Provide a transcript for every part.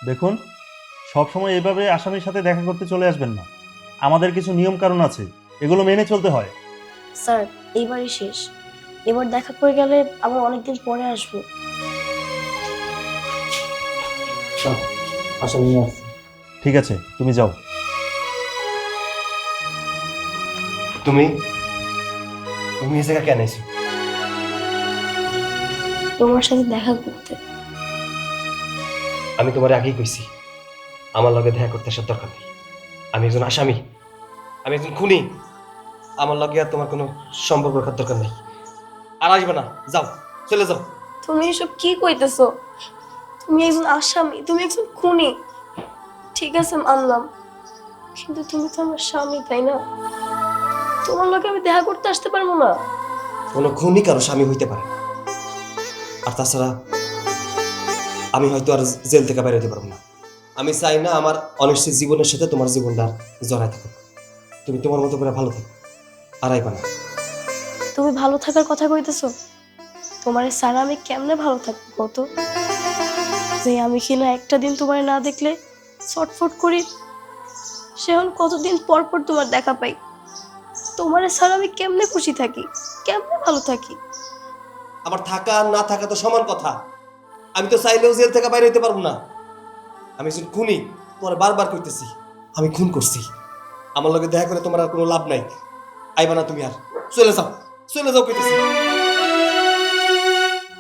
দেখুন, সবসময় এভাবে আসামির সাথে দেখা করতে চলে আসবেন না। আমাদের কিছু নিয়ম কানুন আছে, এগুলো মেনে চলতে হয়। স্যার, এইবারই শেষ। এবার দেখা করে গেলে আবার অনেকদিন পরে আসবো। আসামি নিয়ে আসছি। ঠিক আছে, তুমি যাও। তুমি তুমি এই জায়গা কেন এসো? তোমার সাথে দেখা করতে। আমি তোমার আগেই কইছি আমার লগে দেখা করতে আসার দরকার নেই। আমি একজন আসামি, আমি একজন খুনি। আমার লগে আর তোমার কোনো সম্পর্ক রাখার দরকার নেই। আর আসবে না, যাও, চলে যাও। তুমি এসব কি কইতেছো? তুমি একজন আসামি, তুমি একজন খুনি। ঠিক আছে, মানলাম, কিন্তু তুমি তো আমার স্বামী, তাই না? তোমার লোকে আমি দেখা করতে আসতে পারবো না। কোনো খুনি কারো স্বামী হইতে পারে না। আর তাছাড়া আমি হয়তো আর জেল থেকে বের হতে পারবো না। আমি চাই না আমার অনিশ্চিত জীবনের সাথে তোমার জীবনটা আর জড়ায় থাকুক। তুমি তোমার মতো করে ভালো থাকো, আর আইবা না। তুমি ভালো থাকার কথা কইতেছো? তোমার সারা আমি কেমনে ভালো থাকবো কত? যে আমি কিনা একটা দিন তোমার না দেখলে ছটফট করি, সে এখন কতদিন পর পর তোমার দেখা পাই। তোমার ছাড়া আমি কেমনে খুশি থাকি, কেমনে ভালো থাকি? আমার থাকা আর না থাকা তো সমান কথা। আমি তো চাইলেও জেল থেকে বাইরে হইতে পারবো না। আমি একজন খুনি, তোমার বারবার কইতেছি আমি খুন করছি। আমার লগে দেখা করে তোমার আর কোনো লাভ নাই। আইবা না তুমি আর, চলে যাও, চলে যাও কইতেছি।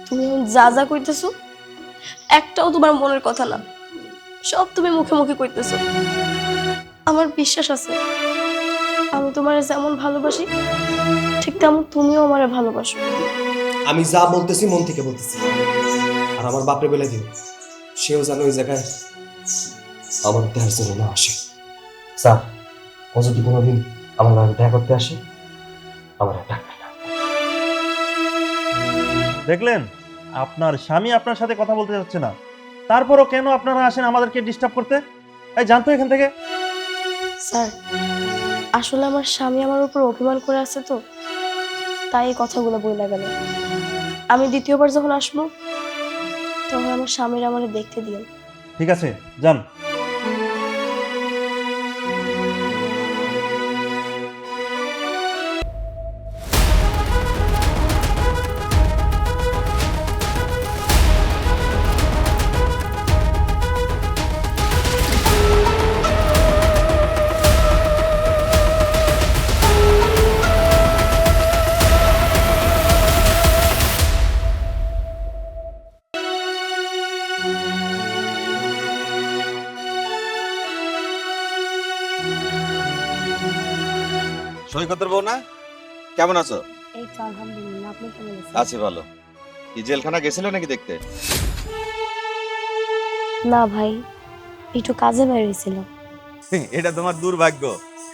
তুমি এখন যা যা কইতেছো একটাও তোমার মনের কথা না, সব তুমি মুখে মুখে কইতেছো। আমার বিশ্বাস আছে আমি তোমারে যেমন ভালোবাসি ঠিক তেমন তুমিও আমারে ভালোবাসো। আমি যা বলতেছি মন থেকে বলতেছি। আর আমার বাপরে বেলে দিও, সেও যেন ওই জায়গায় আমার দেখার জন্য না আসে। স্যার, ও যদি কোনোদিন আমার লগে দেখা করতে আসে, আমার আর ডাকবে না। দেখলেন, আপনার স্বামী আপনার সাথে কথা বলতে চাচ্ছে না, তারপরও কেন আপনারা আসেন আমাদেরকে ডিস্টার্ব করতে? এই জানতো এখান থেকে। স্যার, আসলে আমার স্বামী আমার উপর অভিমান করে আছে তো, তাই এই কথাগুলো বইলা গেল। আমি দ্বিতীয়বার যখন আসবো তখন আমার স্বামীর আমারে দেখতে দিও। ঠিক আছে, যান। সৈকতের বউ না? কেমন আছো? এই তো আলহামদুলিল্লাহ, আপনি কেমন আছেন? আছি ভালো। কি জেলখানা গেছিলে নাকি দেখতে? না ভাই, একটু কাজে বেরিয়েছিল। এটা তোমার দুর্ভাগ্য,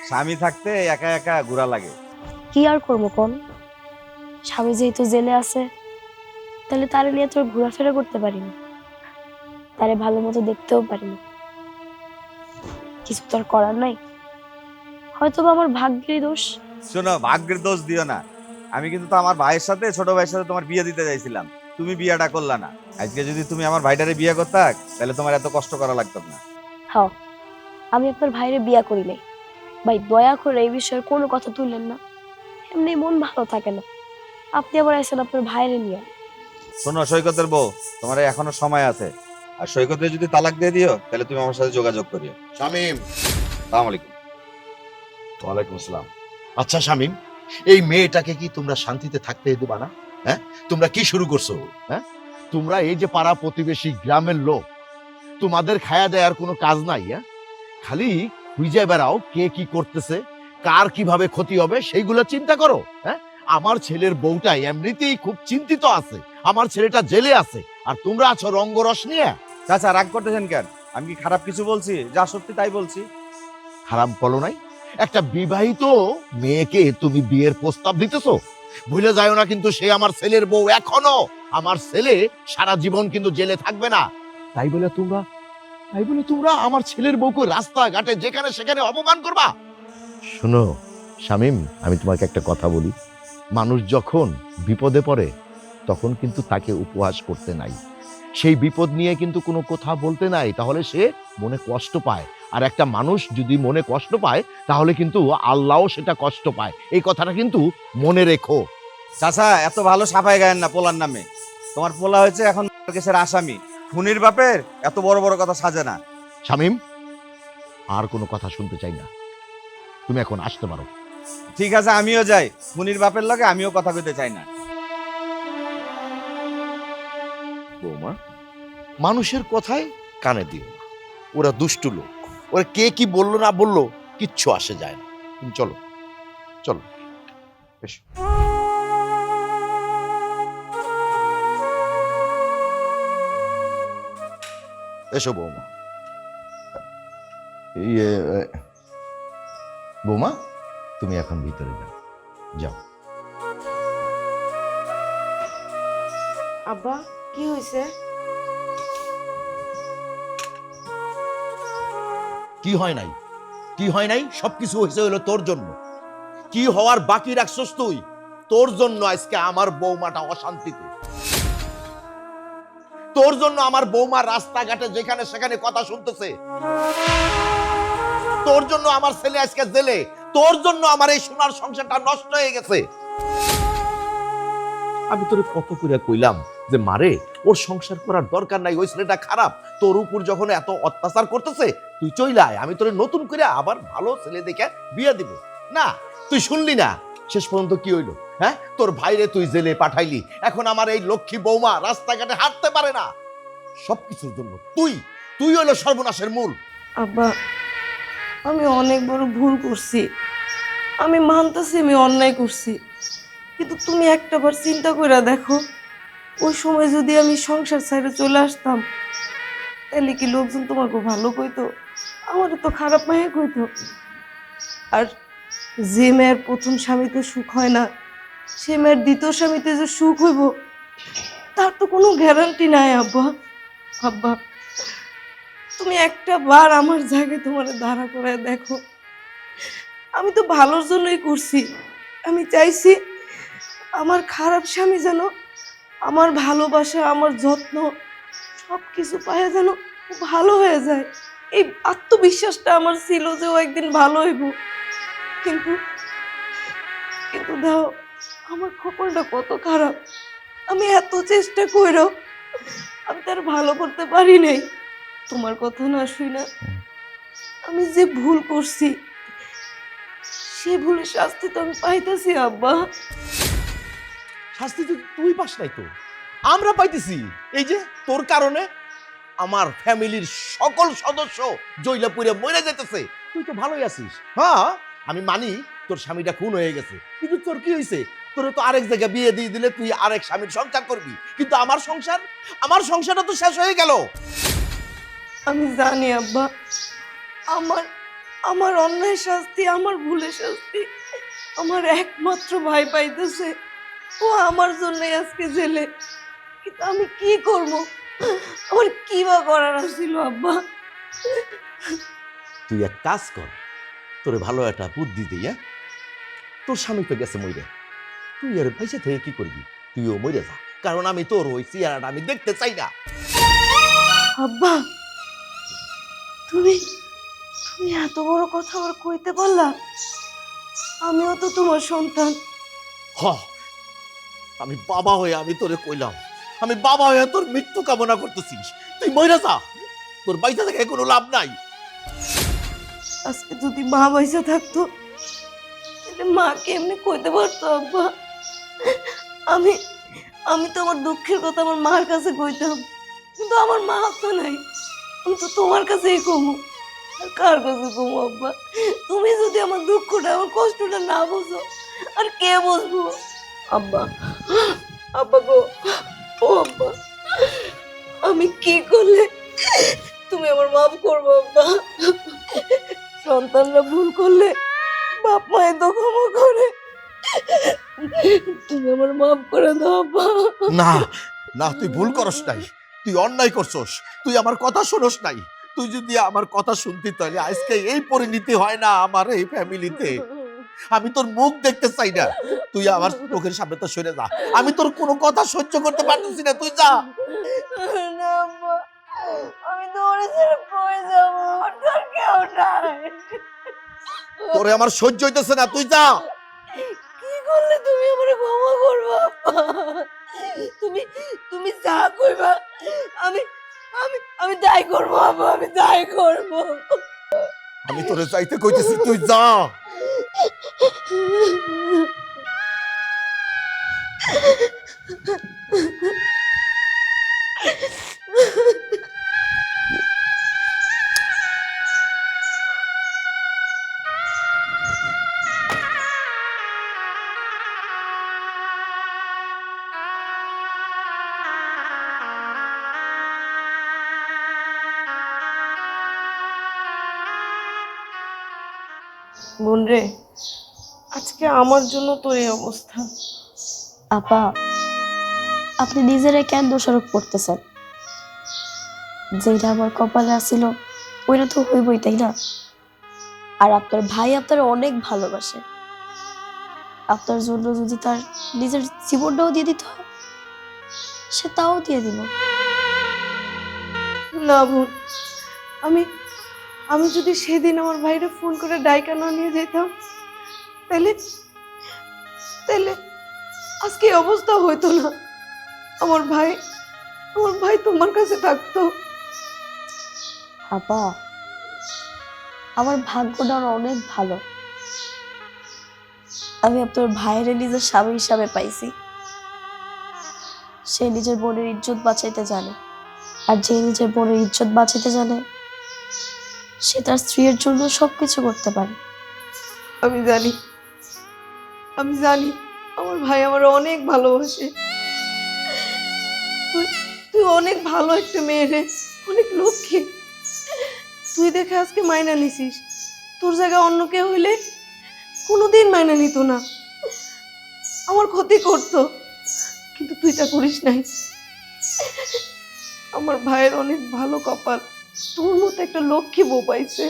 স্বামী থাকতে একা একা ঘোরা লাগে। কি আর করবো কোন, স্বামী যেহেতু জেলে আছে তাহলে তারে নিয়ে তোর ঘোরাফেরা করতে পারি না, তারে ভালো মতো দেখতেও পারি না। কিছু তো আর করার নাই, হয়তো বা আমার ভাগ্যেরই দোষ। শোনো, ভাগ্যের দোষ দিও না। আমি কিন্তু তো আমার ভাইয়ের সাথে, ছোট ভাইয়ের সাথে তোমার বিয়ে দিতে চাইছিলাম, তুমি বিয়েটা করলা না। আজকে যদি তুমি আমার ভাইটারে বিয়ে করতাক তাহলে তোমার এত কষ্ট করা লাগতো না। হ্যাঁ, আমি আপনার ভাইরে বিয়া করি নাই। ভাই দয়া করে এই বিষয়ে কোনো কথা তুললেন না, এমনি মন ভালো থাকে না। আপনি আবার আছেন আপনার ভাইরে নিয়ে। শোনো সৈকতের বউ, তোমার এখনো সময় আছে। আর সৈকতের যদি তালাক দিয়ে দিও তাহলে তুমি আমার সাথে যোগাযোগ করিও। শামিম। আসসালামু আলাইকুম। ওয়ালাইকুম আসসালাম। আচ্ছা শামিম, এই মেয়েটাকে কি তোমরা শান্তিতে থাকতে দেবা না? হ্যাঁ, তোমরা কি শুরু করছো? হ্যাঁ, তোমরা এই যে পাড়া প্রতিবেশী গ্রামের লোক, তোমাদের খায়া দেয়ার কোনো কাজ নাই? হ্যাঁ, খালি খুঁজে বেড়াও কে কি করতেছে, কার কিভাবে ক্ষতি হবে সেইগুলো চিন্তা করো। হ্যাঁ, আমার ছেলের বউটা এমনিতেই খুব চিন্তিত আছে, আমার ছেলেটা জেলে আছে, আর তোমরা আছো রঙ্গরস নিয়ে। চাচা রাগ করতেছেন কেন? আমি কি খারাপ কিছু বলছি? যা সত্যি তাই বলছি। খারাপ বলো নাই? একটা বিবাহিত মেয়েকে তুমি বিয়ের প্রস্তাব দিতেছো? ভুলে যাও না কিন্তু সে আমার ছেলের বউ এখনো। আমার ছেলে সারা জীবন কিন্তু জেলে থাকবে না। তাই বলে তোমরা আমার ছেলের বউকে রাস্তাঘাটে যেখানে সেখানে অপমান করবা? শোনো শামিম, আমি তোমাকে একটা কথা বলি, মানুষ যখন বিপদে পড়ে তখন কিন্তু তাকে উপহাস করতে নাই, সেই বিপদ নিয়ে কিন্তু কোনো কথা বলতে নাই, তাহলে সে মনে কষ্ট পায়। আর একটা মানুষ যদি মনে কষ্ট পায় তাহলে কিন্তু আল্লাহও সেটা কষ্ট পায়। এই কথাটা কিন্তু মনে রেখো। চাচা এত ভালো সাফাই গায়েন না পোলার নামে। তোমার পোলা হয়েছে এখন কেসের আসামি, খুনির বাপের এত বড় বড় কথা সাজে না। শামীম, আর কোনো কথা শুনতে চাই না, তুমি এখন আসতে পারো। ঠিক আছে, আমিও যাই, খুনির বাপের লগে আমিও কথা কইতে চাই না। বৌমা, মানুষের কথায় কানে দিও না, ওরা দুষ্টু লোক, ওরা কে কি বললো না বললো কিচ্ছু আসে যায় না। তুমি চলো চলো, এসো। এসো বৌমা। ইয়ে, বৌমা তুমি এখন ভিতরে যাও, যাও। আব্বা কি হয়েছে? কি হয় নাই, কি হয় নাই, সবকিছু হয়েছে হলো তোর জন্য। কি হওয়ার বাকি রাখছস তুই? তোর জন্য আজকে আমার বৌমাটা অশান্তিতে, তোর জন্য আমার বৌমা রাস্তাঘাটে যেখানে সেখানে কথা শুনতেছে, তোর জন্য আমার ছেলে আজকে জেলে, তোর জন্য আমার এই সোনার সংসারটা নষ্ট হয়ে গেছে। আমি তোরে কত করে কইলাম যে মারে ওর সংসার করার দরকার নাই, ওই ছেলেটা খারাপ, তোর উপর যখন এত অত্যাচার করতেছে তুই চইলাই, আমি তোরে নতুন করে আবার ভালো ছেলে দেখে বিয়ে দিব। না, তুই শুনলি না, শেষ পর্যন্ত কি হইলো? হ্যাঁ, তোর ভাইরে তুই জেলে পাঠাইলি, এখন আমার এই লক্ষ্মী বৌমা রাস্তাঘাটে হাঁটতে পারে না। সবকিছুর জন্য তুই হইলো সর্বনাশের মূল। আব্বা আমি অনেক বড় ভুল করছি, আমি মানতেছি আমি অন্যায় করছি, কিন্তু তুমি একটাবার চিন্তা করে দেখো, ওই সময় যদি আমি সংসার ছেড়ে চলে আসতাম তাহলে কি লোকজন তোমাকে ভালো কইতো? আমারও তো খারাপ মায়ে কইতো। আর যে মেয়ের প্রথম স্বামীতে সুখ হয় না, সে মেয়ের দ্বিতীয় স্বামীতে যে সুখ হইব তার তো কোনো গ্যারান্টি নাই। আব্বা আব্বা তুমি একটা বার আমার জায়গায় তোমার দাঁড়া করে দেখো, আমি তো ভালোর জন্যই করছি। আমি চাইছি আমার খারাপ স্বামী যেন আমার ভালোবাসা, আমার যত্ন সব কিছু পায় যেন ও ভালো হয়ে যায়। এই আত্মবিশ্বাসটা আমার ছিল যে ও একদিন ভালো হইব, কিন্তু কিন্তু দাও আমার কপালটা কত খারাপ। আমি এত চেষ্টা কইরো আমি তার ভালো করতে পারি নাই। তোমার কথা না শুই না আমি যে ভুল করছি সে ভুলের শাস্তি তো আমি পাইতেছি। আব্বা শাস্তি তো তুই পাস নাই, তো আমরা পাইতেছি। এই যে তোর কারণে আমার ফ্যামিলির সকল সদস্য জৈলাপুরে মরে যেতেছে, তুই তো ভালোই আছিস। হ্যাঁ, আমি মানি তোর স্বামীটা খুন হয়ে গেছে, কিন্তু তোর কি হয়েছে? তোর তো আরেক জায়গায় বিয়ে দিয়ে দিলে তুই আরেক স্বামীর সংসার করবি, কিন্তু আমার সংসারটা তো শেষ হয়ে গেল। আমি জানি আব্বা, আমার আমার অন্যায় শাস্তি, আমার ভুলের শাস্তি আমার একমাত্র ভাই পাইতেছে। ও আমার জন্যই আজকে জেলে, কিন্তু আমি কি করব? আমার কি বা করার ছিল আব্বা? তুই এক কাজ কর, তোরে ভালো একটা বুদ্ধি দিই। তোর স্বামী তো গেছে মইরে, তুই আর পয়সা থেকে কি করবি? তুইও মরে যা, কারণ আমি তোর ওই চেহারাটা আমি দেখতে চাই না। আব্বা তুমি তুমি এত বড় কথা আমার কইতে পারলা? আমিও তো তোমার সন্তান। হ, আমি বাবা হয়ে আমি তোরে কইলাম, আমি বাবা হয়ে তোর মৃত্যু কামনা করতেছিস, তুই মরে যা, তোর পয়সা থেকে কোনো লাভ নাই। আজকে যদি মা পয়সা থাকতো তাহলে মাকে এমনি কইতে পারতো আব্বা। আমি আমি তো আমার দুঃখের কথা আমার মার কাছে কইতাম, কিন্তু আমার মা তো নাই, আমি তো তোমার কাছেই কমু। আর কার কাছে কমু আব্বা? তুমি যদি আমার দুঃখটা, আমার কষ্টটা না বুঝো আর কে বুঝবো? আব্বা আব্বা গো, ও আব্বা, আমি কি করলে তুমি আমার মাফ করবো আব্বা? সন্তানরা ভুল করলে বাপ মায়ের তো ক্ষমা করে, তুমি আমার মাফ করে দাও আব্বা। না না, তুই ভুল করস নাই, তুই অন্যায় করছস, তুই আমার কথা শোনস নাই। তুই যদি আমার কথা শুনতি তাহলে আজকে এই পরিণতি হয় না আমার এই ফ্যামিলিতে। আমি তোর মুখ দেখতে চাই না, তুই আমার চোখের সামনে তো সরে যা, আমি তোর কোনো কথা সহ্য করতে পারতেছি না, তুই যা। না আব্বা, আমি দৌড়ে ছেড়ে পড়ে যাবো, আমার তো আর কেউ নাই। তোরে আমার সহ্য হইতেছে না, তুই যা। কি করলে তুমি আমার ক্ষমা করবা আব্বা? তুমি তুমি যা কইবা আমি আমি আমি তাই করবো আব্বা, আমি তাই করবো। আমি তোরে চাইতে কইতেছি, তুই যা। বোন রে, আজকে আমার জন্য তোর এই অবস্থা। আপা, আপনি নিজেরা কেন দোষারোপ করতেছেন? যেটা আমার কপালে আসিল ওইটা তো হইবই, তাই না? আর আপনার ভাই আপনার অনেক ভালোবাসে, আপনার জন্য যদি তার নিজের জীবনটাও দিয়ে দিতে হয় সে তাও দিয়ে দিব। না বোন, আমি আমি যদি সেদিন আমার ভাইরে ফোন করে ডাইকা না নিয়ে যেতাম, তাহলে তাহলে আজকে এই অবস্থা হইতো না। আমার ভাই তোমার কাছে থাকতো। আপা, আমার ভাগ্যটা অনেক ভালো, আমি আপনার ভাইয়ের নিজের স্বামী হিসাবে পাইছি। সে নিজের বোনের ইজ্জত বাঁচাইতে জানে, আর যে নিজের বোনের ইজ্জত বাঁচাইতে জানে সে তার স্ত্রীর জন্য সবকিছু করতে পারে। আমি জানি আমার ভাই আমার অনেক ভালোবাসে। তুই তুই অনেক ভালো একটা মেয়ে রে, অনেক লক্ষ্মী। তুই দেখে আজকে মাইনা নিছিস, তোর জায়গায় অন্য কেউ হইলে কোনোদিন মাইনা নিত না, আমার ক্ষতি করতো, কিন্তু তুই তা করিস নাই। আমার ভাইয়ের অনেক ভালো কপাল, তোর মতো একটা লক্ষ্মী বউ পাইছে।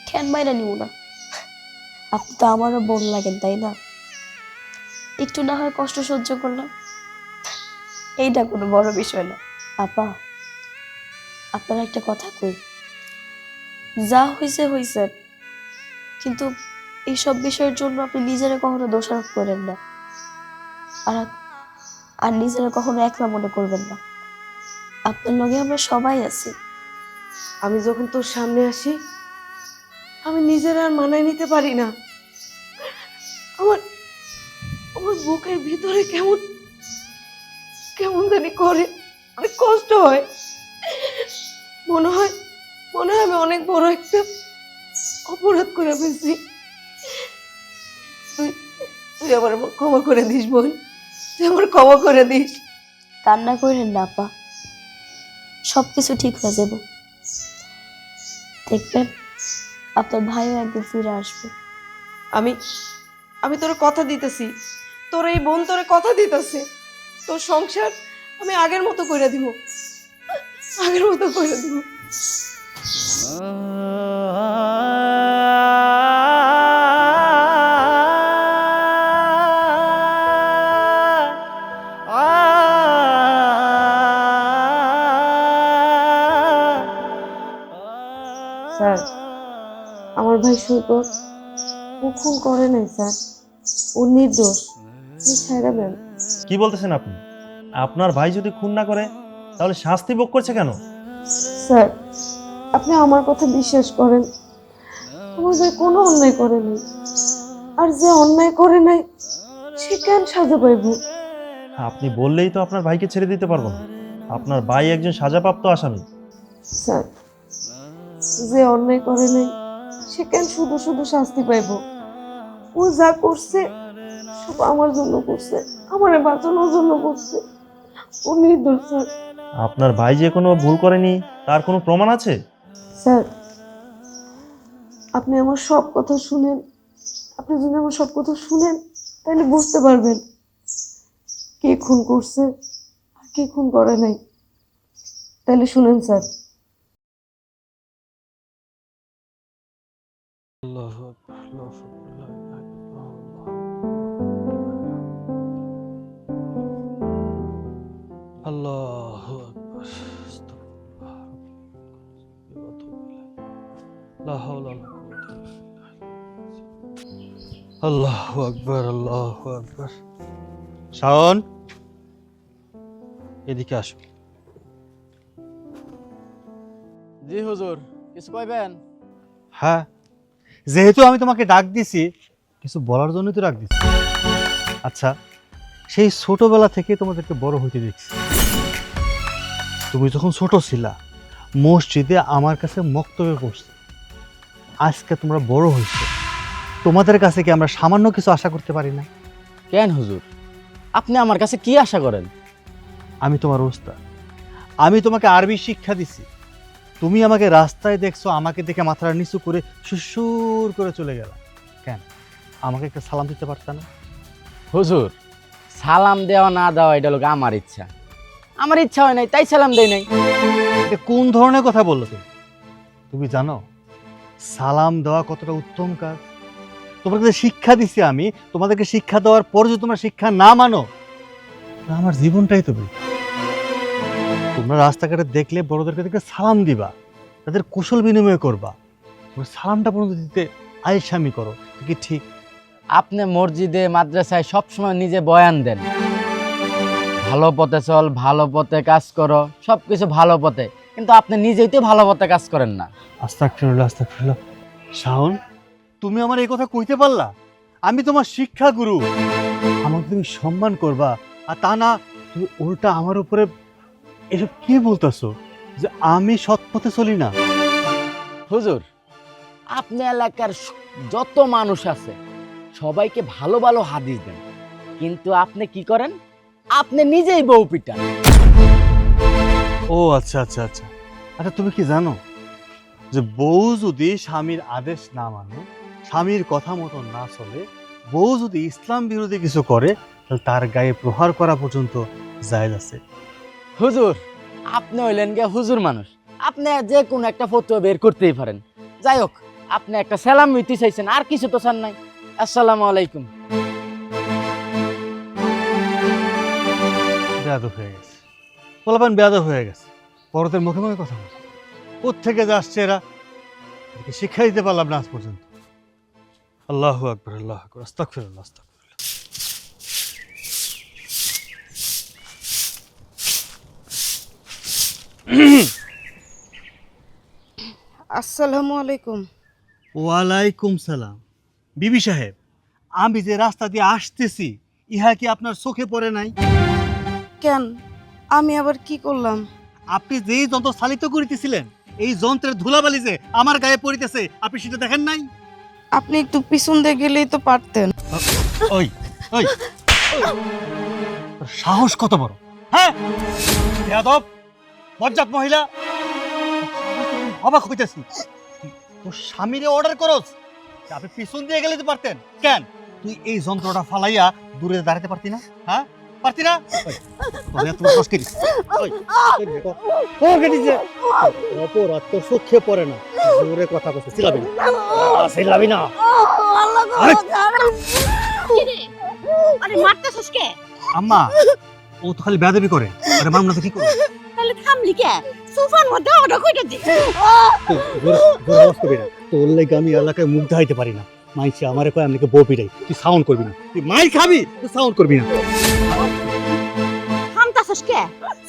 কেন মাইনা নিব না? আপনি তো আমারও বোন লাগেন, তাই না? একটু না হয় কষ্ট সহ্য করলাম, এইটা কোনো বড় বিষয় না। আপা, আপনার একটা কথা কই, যা হয়েছে হয়েছে, কিন্তু এইসব বিষয়ের জন্য আপনি নিজেরা কখনো দোষারোপ করেন না, আর আর নিজেরা কখনো একলা মনে করবেন না। আপনার লগে আমরা সবাই আছি। আমি যখন তোর সামনে আসি আমি নিজের আর মানায় নিতে পারি না। আমার আমার বুকের ভিতরে কেমন কেমন জানি করে, অনেক কষ্ট হয়। মনে হয় আমি অনেক বড় একটা অপরাধ করে ফেলছি। তুই তুই আমার ক্ষমা করে দিস বোন, তুই আমার ক্ষমা করে দিস। কান্না করেন না আপা, সবকিছু ঠিক হয়ে যাবে। দেখবেন আপনার ভাইও একদিন ফিরে আসবে। আমি আমি তোর কথা দিতেছি, তোর এই বোন তোর কথা দিতেছে, তোর সংসার আমি আগের মতো কইরা দিব, আগের মতো কইরা দিব। স্যার, আমার ভাই সৈকত ও খুন করে নাই স্যার, ও নির্দোষ, আপনি ছেড়ে দেন। কি বলতেছেন আপনি? আপনার ভাই যদি খুন না করে তাহলে শাস্তি ভোগ করছে কেন? স্যার, আপনি আমার কথা বিশ্বাস করেন, আমার ভাই কোনো অন্যায় করে নাই, আর যে অন্যায় করে নাই সে কেন সাজা পাইব? আপনি বললেই তো আপনার ভাইকে ছেড়ে দিতে পারবো না। আপনার ভাই একজন সাজাপ্রাপ্ত আসামি। স্যার, যে অন্যায় করে নাই সে কেন শুধু শুধু শাস্তি পাইব? ও যা করছে সব আমার জন্য করছে, আমার বাঁচানোর জন্য করছে, ও নির্দোষ স্যার। আপনার ভাই যে কোনো ভুল করেনি তার কোনো প্রমাণ আছে? স্যার, আপনি আমার সব কথা শুনেন, আপনি যদি আমার সব কথা শুনেন তাহলে বুঝতে পারবেন কে খুন করছে আর কে খুন করে নাই। তাহলে শুনেন স্যার। আল্লাহু আকবার, আল্লাহু আকবার, লা ইলাহা ইল্লাল্লাহ, আল্লাহু আকবার, আস্তাগফিরুল্লাহ, ওয়া আতুবু ইলাইহি, লা হাওলা ওয়ালা কুওয়াতা ইল্লা বিল্লাহ। আল্লাহু আকবার, আল্লাহু আকবার। শাওন, এদিকে আসো। জি হুজুর, কিছু কইবেন? হ্যাঁ, যেহেতু আমি তোমাকে ডাক দিছি, কিছু বলার জন্যই তো ডাক দিছি। আচ্ছা, সেই ছোটবেলা থেকে তোমাদেরকে বড় হইতে দেখছি। তুমি যখন ছোট ছিলা, মসজিদে আমার কাছে মক্তবে পড়ছো। আজকে তোমরা বড় হইছো, তোমাদের কাছে কি আমরা সামান্য কিছু আশা করতে পারি না? কেন হুজুর, আপনি আমার কাছে কি আশা করেন? আমি তোমার ওস্তাদ, আমি তোমাকে আরবি শিক্ষা দিছি। তুমি আমাকে রাস্তায় দেখছো, আমাকে দেখে মাথাটা নিচু করে সুসুর করে চলে গেলা। কেন আমাকে একটা সালাম দিতে পারতা না? হুজুর, সালাম দেওয়া না দেওয়া এটা লোক আমার ইচ্ছা। আমার ইচ্ছা হয় নাই তাই সালাম দেই নাই। এটা কোন ধরনের কথা বললো তুমি? তুমি জানো সালাম দেওয়া কতটা উত্তম কাজ? তোমাকে শিক্ষা দিছি আমি, তোমাদেরকে শিক্ষা দেওয়ার পর যদি তোমরা শিক্ষা না মানো, তাহলে আমার জীবনটাই তো বৃথা। তোমরা রাস্তাঘাটে দেখলে বড়দেরকে দেখে সালাম দিবা, তাদের কুশল বিনিময় করবা। তোমরা সালামটা পর্যন্ত দিতে আলসামি করো, কি ঠিক? আপনি মসজিদে মাদ্রাসায় সবসময় নিজে বয়ান দেন, ভালো পথে চল, ভালো পথে কাজ করো, সবকিছু ভালো পথে, কিন্তু আপনি নিজেই তো ভালো পথে কাজ করেন না। আস্তাগফিরুল্লাহ, আস্তাগফিরুল্লাহ। শাওন, তুমি আমার এই কথা কইতে পারলা? আমি তোমার শিক্ষা গুরু, আমাকে তুমি সম্মান করবা, আর তা না তুমি উল্টা আমার উপরে এসব কি বলতেছো যে আমি সৎ পথে চলি না? হুজুর, আপনি এলাকার যত মানুষ আছে সবাইকে ভালো ভালো হাদিস দেন, কিন্তু আপনি কি করেন? আপনি নিজেই বউ পিটান। ও আচ্ছা আচ্ছা আচ্ছা আচ্ছা, তুমি কি জানো যে বউ যদি স্বামীর আদেশ না মানে, স্বামীর কথা মতো না চলে, বউ যদি ইসলাম বিরোধী কিছু করে, তাহলে তার গায়ে প্রহার করা পর্যন্ত জায়েজ আছে। হুজুর, আপনি হইলেন গিয়ে হুজুর মানুষ, আপনি যে কোনো একটা ফতোয়া বের করতেই পারেন। যাই হোক, আপনি একটা সালাম দিতে চাইছেন, আর কিছু তো চান নাই। আসসালামু আলাইকুম। বেয়াদব হয়ে গেছে, পোলাপান বেয়াদব হয়ে গেছে, পরতের মুখে মুখে কথা বলে। কোত্থেকে যে আসছে এরা, এদেরকে শিক্ষা দিতে পারলাম না আজ পর্যন্ত। আল্লাহু আকবার, আল্লাহু আকবার, আস্তাগফিরুল্লাহ, আস্তাগফিরুল্লাহ। আসসালামু আলাইকুম। ওয়ালাইকুম সালাম। বিবি সাহেব, আমি যে রাস্তা দিয়ে আসতেছি, ইহা কি আপনার চোখে পড়ে নাই? কেন, আমি আবার কি করলাম? আপনি যেই যন্ত্র চালিত করিতেছিলেন, এই যন্ত্রের ধুলাবালি যে আমার গায়ে পড়িতেছে, আপনি সেটা দেখেন নাই? আপনি একটু পিছন দিয়ে গেলেই তো পারতেন। ওই ওই তোর সাহস কত বড়! হ্যাঁ বেয়াদব, বজ্জাত মহিলা, অবাক হইতেছি। তোর স্বামীরে অর্ডার করস যে আপনি পিছন দিয়ে গেলে তো পারতেন, কেন তুই এই যন্ত্রটা ফালাইয়া দূরে দাঁড়াতে পারতি না? হ্যাঁ, পারতি না? তোর এত বড় সাহস কে দিছে? ওই, কে দিছে? অপরাধ তোর চোখে পড়ে না, জোরে কথা বলছিস, চিল্লাবি না, চিল্লাবি না। আরে আরে মারতেছস কে? আম্মা, ও তো খালি বেয়াদবি করে, আরে মামলা তো কি করে? তাহলে থামলি কে? সোফার মধ্যে অর্ডার কইরা দে। তোর লেগে আমি এলাকায় মুখ দেখাইতে পারি না। মাইছে আমারে কয় আমি বউ পিটাই, তুই সাউন্ড করবি না, তুই মাই খাবি, তুই সাউন্ড করবি না। থামতাছস কে?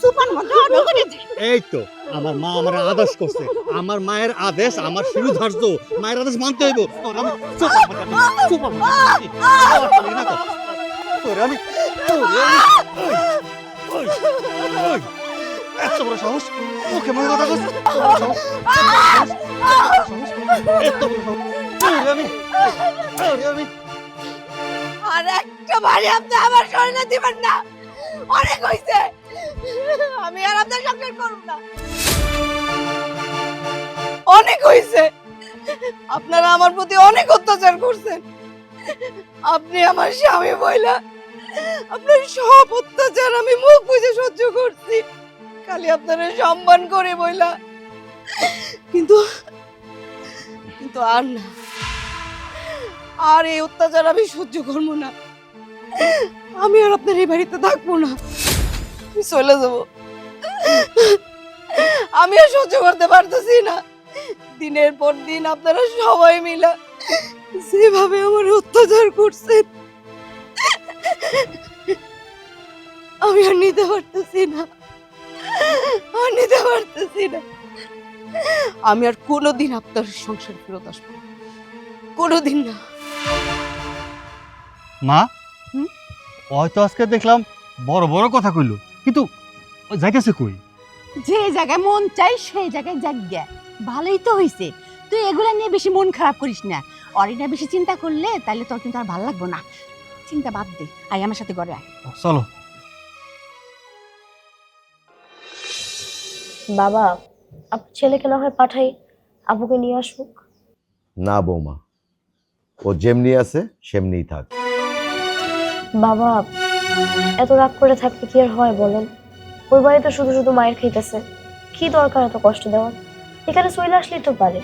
সোফার মধ্যে অর্ডার কইরা দে। এই তো আমার মা আমার আদেশ করছে, আমার মায়ের আদেশ আমার শিরু ধার্য, মায়ের আদেশ মানতে হইব। তোর আমি এত বড় সাহস, মুখে মুখে কথা বলছিস, এত বড় সাহস! আমি আর একটা বাড়ি আপনি আমার শরীরে দিবেন না, অনেক হইছে। আমি আর আপনার সংসার করব না। অনেক হয়েছে, আপনারা আমার প্রতি অনেক অত্যাচার করছেন। আপনি আমার স্বামী বইলা আপনার সব অত্যাচার আমি মুখ বুজে সহ্য করছি, খালি আপনারা সম্মান করে বইলা। কিন্তু কিন্তু আর না, আর এই অত্যাচার আমি সহ্য করবো না। আমি আর আপনার এই বাড়িতে থাকবো না, আমি চলে যাব। আমি আর সহ্য করতে পারতেছি না। দিনের পর দিন আপনারা সবাই মিলে যেভাবে আমার অত্যাচার করছেন, আমি আর নিতে পারতেছি না, আর নিতে পারতেছি না। আমি আর কোনোদিন আপনার সংসার ফেরত আসবো না, কোনোদিন না। মা হুম? হয়তো আজকে দেখলাম বড় বড় কথা কইলো, কিন্তু ও যাইতেছে কই? যে জায়গায় মন চাই সেই জায়গায় জায়গা। ভালোই তো হইছে, তুই এগুলা নিয়ে বেশি মন খারাপ করিস না। অরিনা বেশি চিন্তা করলে তাহলে তোর কিন্তু আর ভালো লাগবো না। চিন্তা বাদ দে, আয় আমার সাথে ঘরে আয়। চলো। বাবা, আপনার ছেলেকে না হয় পাঠাই, আবুকে নিয়ে আসুক। না বৌমা, ও যেমনি আছে সেমনিই থাক। বাবা, এত রাগ করে থাকলে কি আর হয় বলেন? ওই বাড়িতে শুধু শুধু মায়ের খাইতেছে, কি দরকার এত কষ্ট দেওয়ার? এখানে চলে আসলেই তো পারে।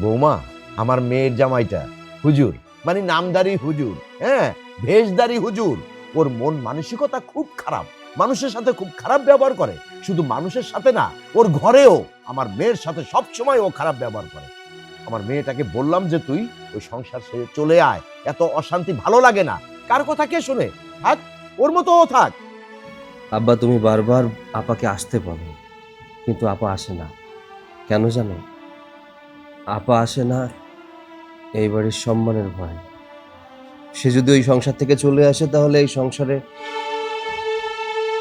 বৌমা, আমার মেয়ের জামাইটা হুজুর, মানে নামদারি হুজুর, হ্যাঁ, ভেষদারি হুজুর। ওর মন মানসিকতা খুব খারাপ, মানুষের সাথে খুব খারাপ ব্যবহার করে। শুধু মানুষের সাথে না, ওর ঘরেও আমার মেয়ের সাথে সব সময় ও খারাপ ব্যবহার করে। আমার মেয়েটাকে বললাম যে তুই ওই সংসার ছেড়ে চলে আয়, এত অশান্তি ভালো লাগে না। কার কথা কে শুনে? থাক, ওর মতো ও থাক। আব্বা, তুমি বারবার আপাকে আসতে বলো, কিন্তু আপা আসে না। কেন জানো? আপা আসে না এই বাড়ির সম্মানের ভয়। সে যদি ওই সংসার থেকে চলে আসে তাহলে এই সংসারে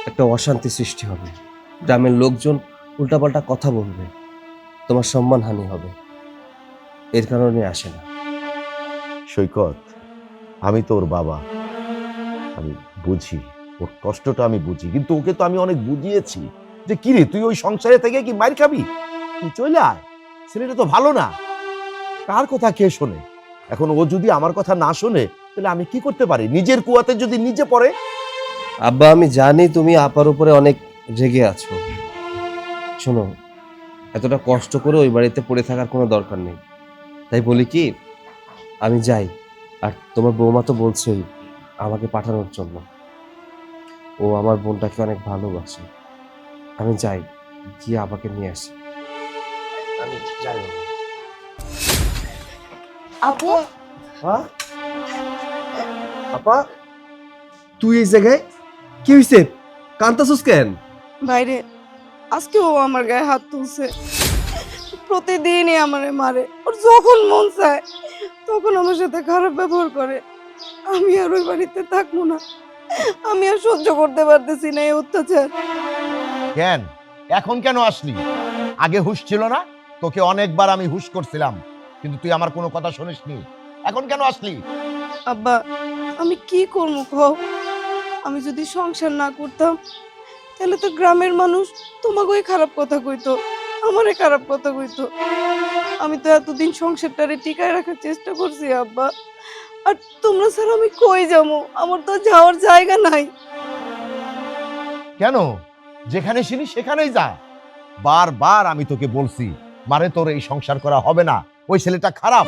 একটা অশান্তি সৃষ্টি হবে, গ্রামের লোকজন উল্টাপাল্টা কথা বলবে, তোমার সম্মানহানি হবে। এর কারণে আসে না। সৈকত, আমি তো ওর বাবা, আমি বুঝি ওর কষ্টটা, আমি বুঝি। কিন্তু ওকে তো আমি অনেক বুঝিয়েছি যে কি রে, তুই ওই সংসারে থেকে কি মার খাবি? তুই চলে আয়, ছেলেটা তো ভালো না। কার কথা কে শোনে? এখন ও যদি আমার কথা না শোনে তাহলে আমি কি করতে পারি? নিজের কুয়াতে যদি নিজে পড়ে। আব্বা, আমি জানি তুমি আপার উপরে অনেক রেগে আছো। শোনো, এতটা কষ্ট করে ওই বাড়িতে পড়ে থাকার কোনো দরকার নেই। তাই বলি কি, আমি যাই। আর তোমার বৌমা তো বলছেই আমাকে পাঠানোর জন্য। ও আমার বোনটাকে অনেক ভালোবাসে। আমি যাই, গিয়ে আপাকে নিয়ে আসি। আমি যাই। আপু, আপা, তুই এই জায়গায় কি হয়েছে? কান্তাসুস কেন? বাইরে আজকেও আমার গায়ে হাত তুলছে, প্রতিদিনই আমারে মারে। ওর যখন মন চায় তখন আমার সাথে খারাপ ব্যবহার করে। আমি আর ওই বাড়িতে থাকবো না, আমি আর সহ্য করতে পারতেছি না এই অত্যাচার। কেন এখন কেন আসলি? আগে হুঁশ ছিল না? তোকে অনেকবার আমি হুঁশ করছিলাম, কিন্তু তুই আমার কোনো কথা শুনিসনি। এখন কেন আসলি? আব্বা, আমি কি করবো কও? আমি যদি সংসার না করতাম তাহলে তো গ্রামের মানুষ তোমাকেই খারাপ কথা কইতো, আমারে খারাপ কথা কইতো। আমি তো এতদিন সংসারটারে টিকায় রাখার চেষ্টা করছি আব্বা। আর তোমরা স্যার আমি কই যাবো? আমার তো যাওয়ার জায়গা নাই। কেন? যেখানে ছিলি সেখানেই যা। বারবার আমি তোকে বলছি মারে তোর এই সংসার করা হবে না, ওই ছেলেটা খারাপ,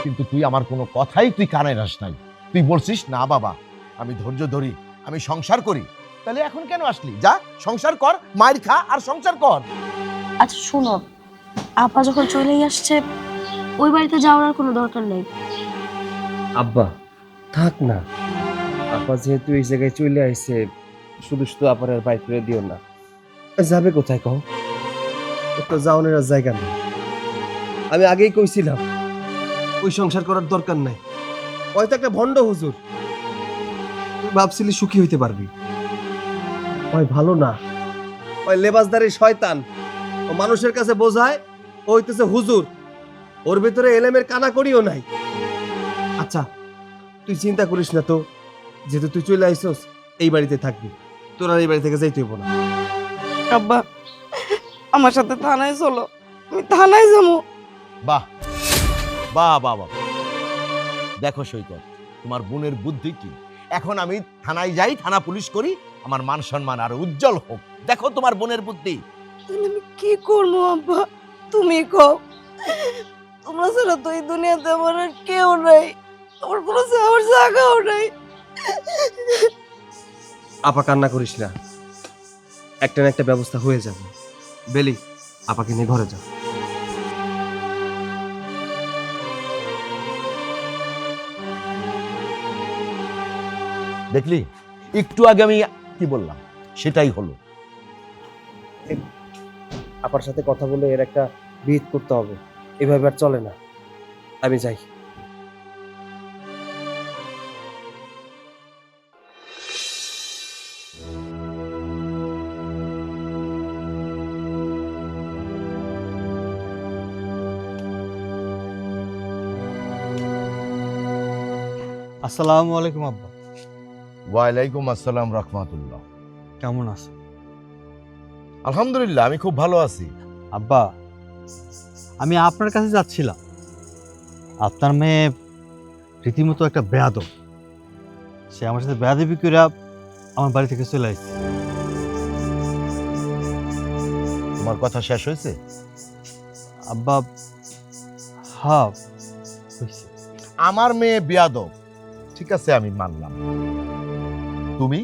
কিন্তু তুই আমার কোনো কথাই তুই কানে রাস নাই। তুই বলছিস না বাবা, আমি ধৈর্য ধরি, আমি সংসার করি। তাহলে এখন কেন আসলি? যা, সংসার কর, মায়ের খা আর সংসার কর। আচ্ছা শুনো, আপা যখন চলেই আসছে ওই বাড়িতে যাওয়ার আর কোনো দরকার নেই। আব্বা, থাক না। আপা যেহেতু এই জায়গায় চলে আইছে, শুধু শুধু আপার আর বাইক করে দিও না। যাবে কোথায় কও? একটা যাওয়ানোর আর জায়গা নেই। আমি আগেই কইছিলাম ওই সংসার করার দরকার নাই। হয়তো একটা ভণ্ড হুজুর, তুই ভাবছিলি সুখী হইতে পারবি। ওই ভালো না, ওই লেবাসদারি শয়তান। ও মানুষের কাছে বোঝায় ও হইতেছে হুজুর, ওর ভিতরে এলেমের কানা করিও নাই। আচ্ছা, তুই চিন্তা করিস না তো, যেহেতু তুই চলে আইসস এই বাড়িতে থাকবি, তোর আর এই বাড়ি থেকে যাইতে হইব না। আব্বা, আমার সাথে থানায় চলো, আমি থানায় যাবো। বাহ বাহ বাহ বাহ, দেখো সৈকত, তোমার বোনের বুদ্ধি কি। এখন আমি থানায় যাই, থানা পুলিশ করি, আমার মান সম্মান আর উজ্জ্বল হোক। দেখো তোমার বোনের বুদ্ধি। তাহলে আমি কি করবো আব্বা? তুমি কও। তোমরা ছাড়া তো এই দুনিয়াতে আমার আর কেউ নাই, আমার কোনো আমার জায়গাও নাই। আপা কান্না করিস না, একটা না একটা ব্যবস্থা হয়ে যাবে। বেলি, আপাকে নিয়ে ঘরে যা। দেখলি, একটু আগে আমি কি বললাম সেটাই হলো। আপার সাথে কথা বলে এর একটা বিহিত করতে হবে, এভাবে আর চলে না। আমি যাই। আসসালামু আলাইকুম আব্বা, ওয়ালাইকুম আসসালাম রহমাতুল্লাহ। কেমন আছো? আলহামদুলিল্লাহ, আমি খুব ভালো আছি। আব্বা, আমি আপনার কাছে যাচ্ছিলাম। আপনার মেয়ে রীতিমতো একটা বেয়াদব। সে আমার সাথে বেয়াদবি করে আমার বাড়ি থেকে চলে আসছে। তোমার কথা শেষ হয়েছে? আব্বা, হ্যাঁ হয়েছে। আমার মেয়ে বেয়াদব, ঠিক আছে, আমি মানলাম। তুমি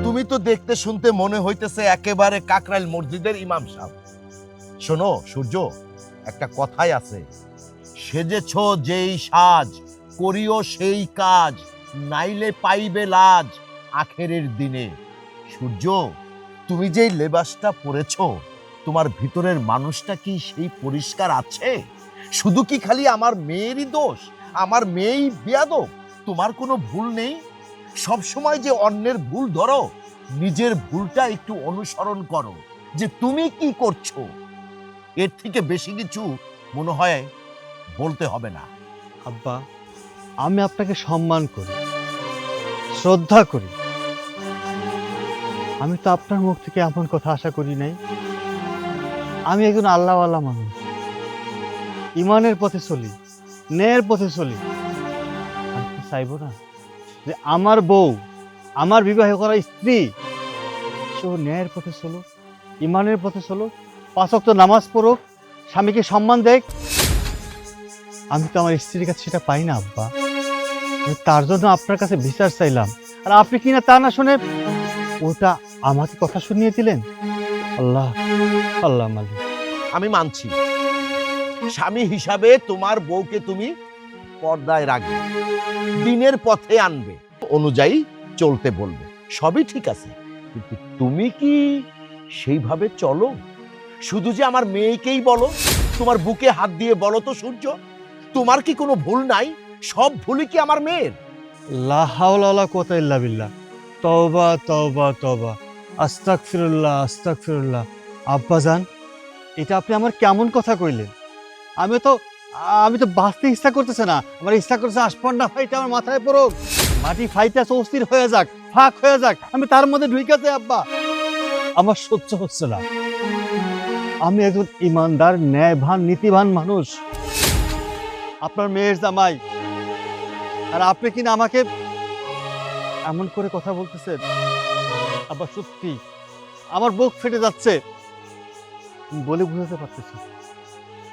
তুমি তো দেখতে শুনতে মনে হইতেছে একেবারে কাকরাইল মসজিদের ইমাম সাহেব। শোনো সূর্য, একটা কথাই আছে, সেজেছ যেই সাজ, করিও সেই কাজ, নাইলে পাইবে লাজ আখেরের দিনে। সূর্য, তুমি যেই লেবাসটা পরেছো, তোমার ভিতরের মানুষটা কি সেই পরিষ্কার আছে? শুধু কি খালি আমার মেয়েরই দোষ? আমার মেয়েই বেয়াদব? তোমার কোনো ভুল নেই? সব সময় যে অন্যের ভুল ধরো, নিজের ভুলটা একটু অনুসরণ করো যে তুমি কি করছো। এর থেকে বেশি কিছু মনে হয় বলতে হবে না। আব্বা, আমি আপনাকে সম্মান করি, শ্রদ্ধা করি। আমি তো আপনার মুখ থেকে এমন কথা আশা করি নাই। আমি একজন আল্লাহওয়ালা মানুষ, ইমানের পথে চলি, ন্যায়ের পথে চলি। আমি তো চাইবো না যে আমার বউ, আমার বিবাহ করা স্ত্রী, সে ন্যায়ের পথে চলো, ইমানের পথে চলো, 5 ওয়াক্ত নামাজ পড়ুক, স্বামীকে সম্মান দেখ। আমি তো আমার স্ত্রীর কাছে সেটা পাই না আব্বা। আমি তার জন্য আপনার কাছে বিচার চাইলাম, আর আপনি কিনা তা না শুনে ওটা আমাকে কথা শুনিয়ে দিলেন। আল্লাহ আল্লাহ মালিক। আমি মানছি, স্বামী হিসাবে তোমার বউকে তুমি পর্দায় রাখবে, দিনের পথে আনবে, অনুযায়ী চলতে বলবে, সবই ঠিক আছে। কিন্তু তুমি কি সেইভাবে চলো? শুধু যে আমার মেয়েকেই বলো, তোমার বুকে হাত দিয়ে বলো তো সূর্য, তোমার কি কোনো ভুল নাই? সব ভুলই কি আমার মেয়ের? লা হাওলা ওয়ালা কুওয়াতা ইল্লা বিল্লাহ। তওবা তওবা তওবা, আস্তাগফিরুল্লাহ আস্তাগফিরুল্লাহ। আব্বাজান, এটা আপনি আমার কেমন কথা কইলেন? আমি তো বাঁচতে ইচ্ছা করতেছে না, আমার ইচ্ছা করতেছে আসপন্ডা ফাইটা আমার মাথায় পড়ুক, মাটি ফাইটা অস্থির হয়ে যাক, ফাঁক হয়ে যাক, আমি তার মধ্যে ঢুকে যাই। আব্বা, আমার সহ্য হচ্ছে না। আমি একজন ইমানদার, ন্যায়বান, নীতিবান মানুষ, আপনার মেয়ের জামাই, আর আপনি কিনা আমাকে এমন করে কথা বলতেছেন। আবার সত্যি আমার বুক ফেটে যাচ্ছে, বলে বুঝাতে পারতেছি।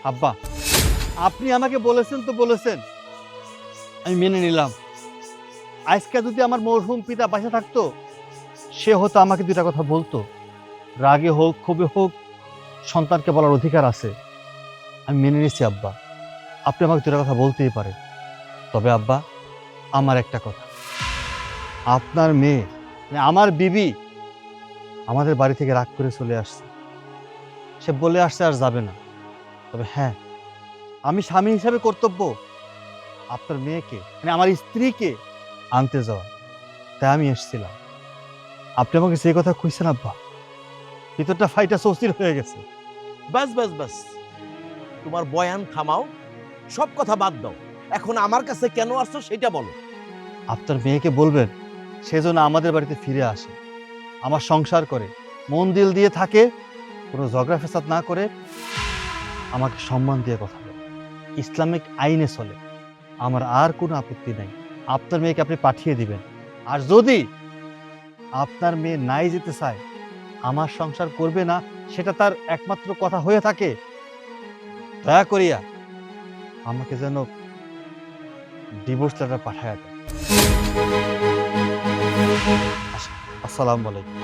আব্বা, আপনি আমাকে বলেছেন তো বলেছেন, আমি মেনে নিলাম। আজকে যদি আমার মরহুম পিতা বাঁচা থাকতো, সে হয়তো আমাকে 2টা কথা বলতো। রাগে হোক, ক্ষোভে হোক, সন্তানকে বলার অধিকার আছে। আমি মেনে নিচ্ছি আব্বা, আপনি আমাকে 2টা কথা বলতেই পারেন। তবে আব্বা, আমার একটা কথা, আপনার মেয়ে মানে আমার বিবি আমাদের বাড়ি থেকে রাগ করে চলে আসছে। সে বলে আসছে আর যাবে না। তবে হ্যাঁ, আমি স্বামী হিসাবে কর্তব্য আপনার মেয়েকে মানে আমার স্ত্রীকে আনতে যাওয়া, তাই আমি এসেছিলাম। আপনি আমাকে সেই কথা কইছেন আব্বা, ভিতরটা ফাইটা অস্থির হয়ে গেছে। বাস বাস বাস, তোমার বয়ান থামাও, সব কথা বাদ দাও। এখন আমার কাছে কেন আসছো সেটা বলো। আপনার মেয়েকে বলবেন সেজন্য আমাদের বাড়িতে ফিরে আসে, আমার সংসার করে, মন দিল দিয়ে থাকে, কোনো ঝগড়া ফেসাদ না করে, আমাকে সম্মান দিয়ে কথা বলে, ইসলামিক আইনে চলে। আমার আর কোনো আপত্তি নাই। আপনার মেয়েকে আপনি পাঠিয়ে দিবেন। আর যদি আপনার মেয়ে নাই যেতে চায়, আমার সংসার করবে না, সেটা তার একমাত্র কথা হয়ে থাকে, দয়া করিয়া আমাকে যেন ডিভোর্স লেটার পাঠায় দেয়। আসসালামু আলাইকুম।